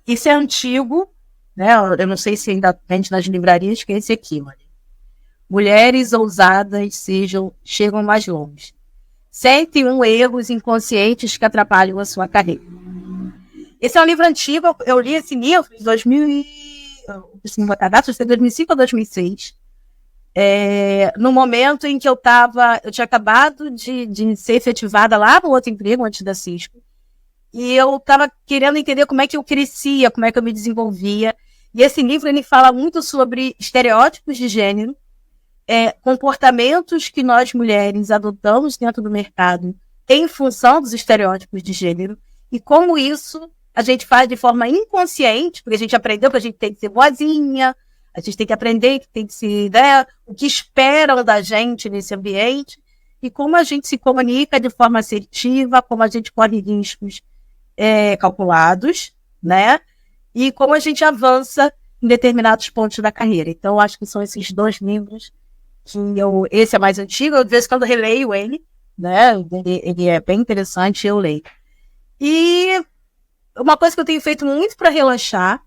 esse é antigo, né? Eu não sei se ainda vende nas livrarias, que é esse aqui, olha. Mulheres ousadas chegam mais longe. 101 erros inconscientes que atrapalham a sua carreira. Esse é um livro antigo, eu li esse livro em 2005 ou 2006. No momento em que eu tinha acabado de ser efetivada lá no outro emprego, antes da Cisco. E eu estava querendo entender como é que eu crescia, como é que eu me desenvolvia. E esse livro ele fala muito sobre estereótipos de gênero, comportamentos que nós mulheres adotamos dentro do mercado em função dos estereótipos de gênero e como isso a gente faz de forma inconsciente, porque a gente aprendeu que a gente tem que ser boazinha, a gente tem que aprender que tem que ser, né, o que esperam da gente nesse ambiente e como a gente se comunica de forma assertiva, como a gente corre riscos calculados, né, e como a gente avança em determinados pontos da carreira. Então, acho que são esses dois livros que esse é mais antigo, eu de vez em quando releio ele, né? Ele é bem interessante, eu leio. E uma coisa que eu tenho feito muito para relaxar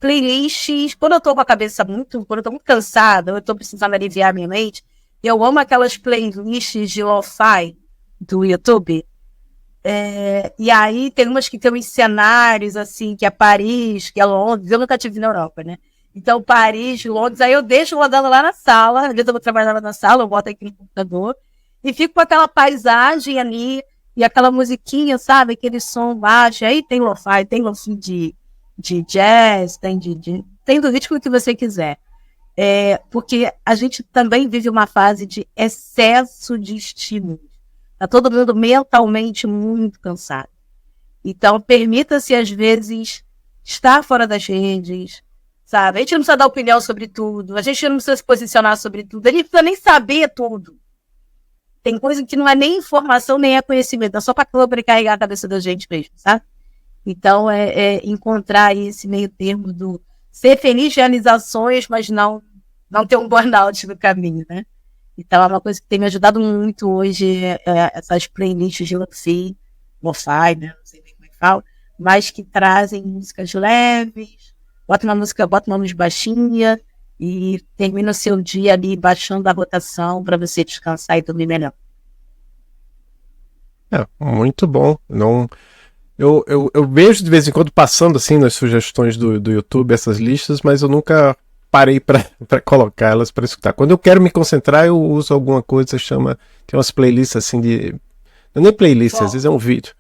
playlists, quando eu tô com a cabeça quando eu tô muito cansada, eu tô precisando aliviar a minha mente, eu amo aquelas playlists de lo-fi do YouTube. E aí tem umas que tem uns cenários assim, que é Paris, que é Londres, eu nunca tive na Europa, né? Então, Paris, Londres, aí eu deixo rodando lá na sala, às vezes eu vou trabalhar lá na sala, eu boto aqui no computador, e fico com aquela paisagem ali, e aquela musiquinha, sabe, aquele som baixo, aí tem lo-fi, tem lo-fi de jazz, tem do ritmo que você quiser. Porque a gente também vive uma fase de excesso de estímulo. Tá todo mundo mentalmente muito cansado. Então, permita-se, às vezes, estar fora das redes, sabe? A gente não precisa dar opinião sobre tudo, a gente não precisa se posicionar sobre tudo, a gente não precisa nem saber tudo. Tem coisa que não é nem informação, nem é conhecimento, é só para sobrecarregar a cabeça da gente mesmo, sabe? Então, encontrar aí esse meio termo do ser feliz de realizações, mas não ter um burnout no caminho, né? Então, é uma coisa que tem me ajudado muito hoje, essas playlists de lo-fi, né? Não sei bem como é que fala, mas que trazem músicas leves, bota uma luz baixinha e termina o seu dia ali baixando a rotação para você descansar e dormir melhor. Muito bom. Eu vejo de vez em quando passando assim nas sugestões do YouTube essas listas, mas eu nunca parei para colocar elas para escutar. Quando eu quero me concentrar, eu uso alguma coisa, tem umas playlists assim não é nem playlist, às vezes é um vídeo.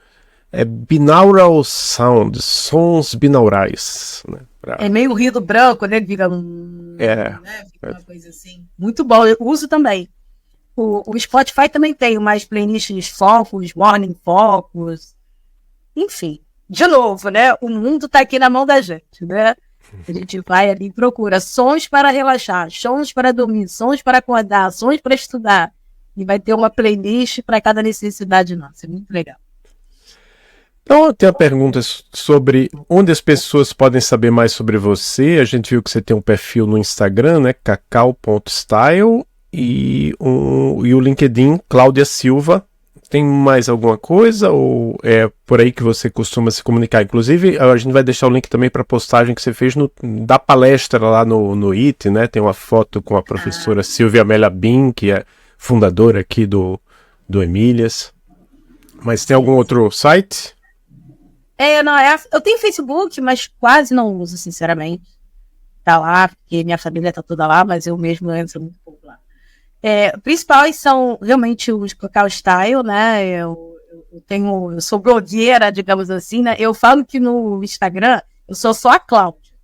Binaural Sound, sons binaurais, né? É meio ruído branco, né? Fica uma coisa assim. Muito bom, eu uso também. O Spotify também tem umas playlists Focus, Morning Focus, enfim. De novo, né? O mundo está aqui na mão da gente, né? A gente vai ali e procura sons para relaxar, sons para dormir, sons para acordar, sons para estudar. E vai ter uma playlist para cada necessidade nossa. É muito legal. Então, eu tenho uma pergunta sobre onde as pessoas podem saber mais sobre você. A gente viu que você tem um perfil no Instagram, né? cacau.style e o LinkedIn, Cláudia Silva. Tem mais alguma coisa ou é por aí que você costuma se comunicar? Inclusive, a gente vai deixar o link também para a postagem que você fez da palestra lá no IT, né? Tem uma foto com a professora Silvia Amélia Bin, que é fundadora aqui do Emílias. Mas tem algum outro site? Eu tenho Facebook, mas quase não uso, sinceramente. Tá lá, porque minha família tá toda lá, mas eu mesmo entro muito pouco lá. Principais são realmente os Cacau Style, né? Eu sou blogueira, digamos assim, né? Eu falo que no Instagram eu sou só a Cláudia.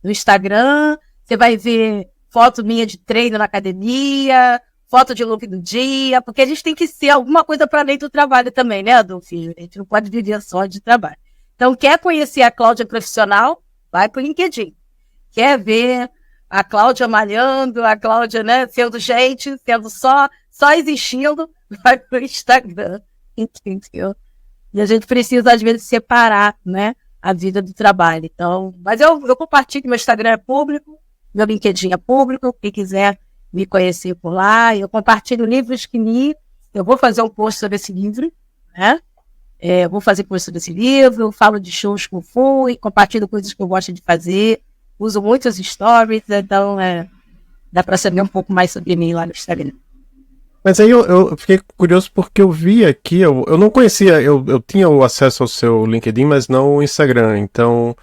No Instagram, você vai ver foto minha de treino na academia, foto de look do dia, porque a gente tem que ser alguma coisa para além do trabalho também, né, Adolfinho? A gente não pode viver só de trabalho. Então, quer conhecer a Cláudia profissional? Vai pro LinkedIn. Quer ver a Cláudia malhando, a Cláudia, né, sendo gente, sendo só existindo, vai pro Instagram, entendeu? E a gente precisa, às vezes, separar, né, a vida do trabalho. Então, mas eu compartilho, meu Instagram é público, meu LinkedIn é público, quem quiser me conhecer por lá, eu compartilho livros que li, eu vou fazer um post sobre esse livro, né? Vou fazer post sobre esse livro, falo de shows que eu fui, compartilho coisas que eu gosto de fazer, uso muitos stories, então dá para saber um pouco mais sobre mim lá no Instagram. Mas aí eu fiquei curioso porque eu vi aqui, eu não conhecia, eu tinha o acesso ao seu LinkedIn, mas não o Instagram, então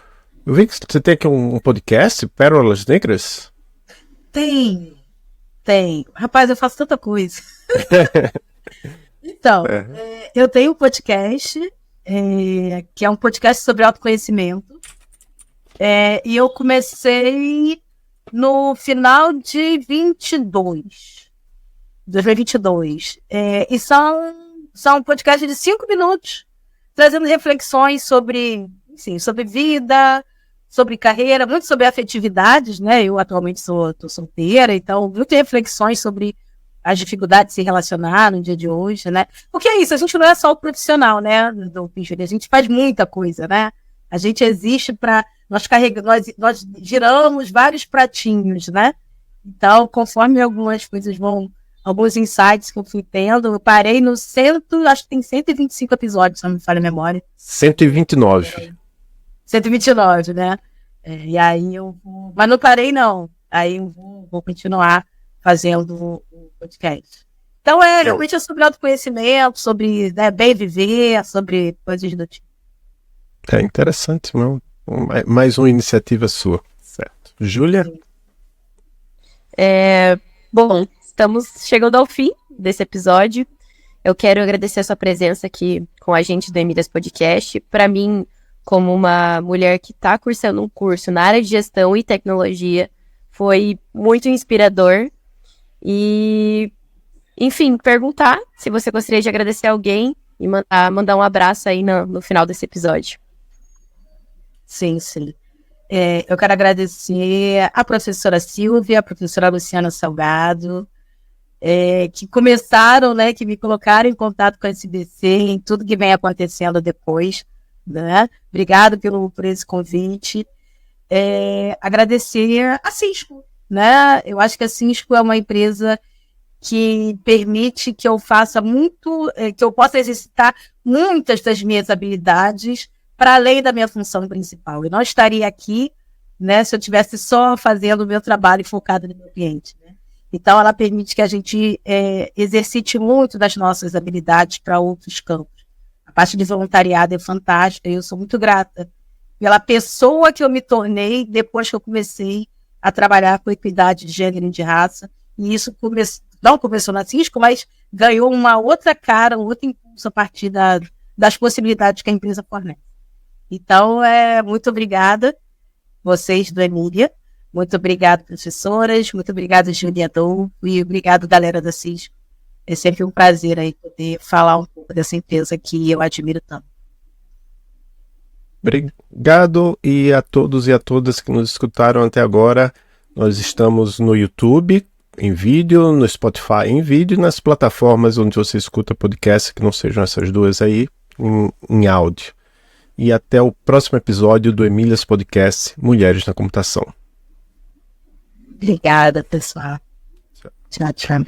eu vi que você tem aqui um podcast, Pérolas Negras? Tem. Rapaz, eu faço tanta coisa. Então, eu tenho um podcast, que é um podcast sobre autoconhecimento, e eu comecei no final de 2022. E são podcasts de 5 minutos, trazendo reflexões sobre vida, sobre carreira, muito sobre afetividades, né? Eu atualmente tô solteira, então muitas reflexões sobre as dificuldades de se relacionar no dia de hoje, né? Porque é isso, a gente não é só o profissional, né, do Pinchuri, a gente faz muita coisa, né? A gente existe para nós giramos vários pratinhos, né? Então, conforme algumas coisas alguns insights que eu fui tendo, eu parei no acho que tem 125 episódios, se não me falha a memória. 129. 129, né? E aí mas não parei, não. Aí eu vou continuar fazendo o podcast. Então, realmente é sobre autoconhecimento, sobre bem viver, sobre coisas do tipo. É interessante, não? Mais uma iniciativa sua, certo? Júlia? Bom, estamos chegando ao fim desse episódio. Eu quero agradecer a sua presença aqui com a gente do Emílias Podcast. Para mim, como uma mulher que está cursando um curso na área de gestão e tecnologia, foi muito inspirador. E, enfim, perguntar se você gostaria de agradecer alguém e mandar um abraço aí no final desse episódio. Sim. Eu quero agradecer a professora Silvia, a professora Luciana Salgado, que começaram, né, que me colocaram em contato com a SBC em tudo que vem acontecendo depois, né? Obrigado por esse convite. Agradecer a Cisco, né? Eu acho que a Cisco é uma empresa que permite que eu faça que eu possa exercitar muitas das minhas habilidades para além da minha função principal. Eu não estaria aqui, né, se eu estivesse só fazendo o meu trabalho focado no meu cliente, né? Então, ela permite que a gente exercite muito das nossas habilidades para outros campos. A parte de voluntariado é fantástica e eu sou muito grata pela pessoa que eu me tornei depois que eu comecei a trabalhar com equidade de gênero e de raça. E isso não começou na Cisco, mas ganhou uma outra cara, um outro impulso a partir das possibilidades que a empresa fornece. Então, muito obrigada, vocês do Emília. Muito obrigada, professoras. Muito obrigada, Julia Adolfo. E obrigado, galera da Cisco, É sempre um prazer aí poder falar um pouco dessa empresa que eu admiro tanto. Obrigado e a todos e a todas que nos escutaram até agora. Nós estamos no YouTube em vídeo, no Spotify em vídeo e nas plataformas onde você escuta podcast, que não sejam essas duas aí, em áudio. E até o próximo episódio do Emílias Podcast Mulheres na Computação. Obrigada, pessoal. Tchau, tchau.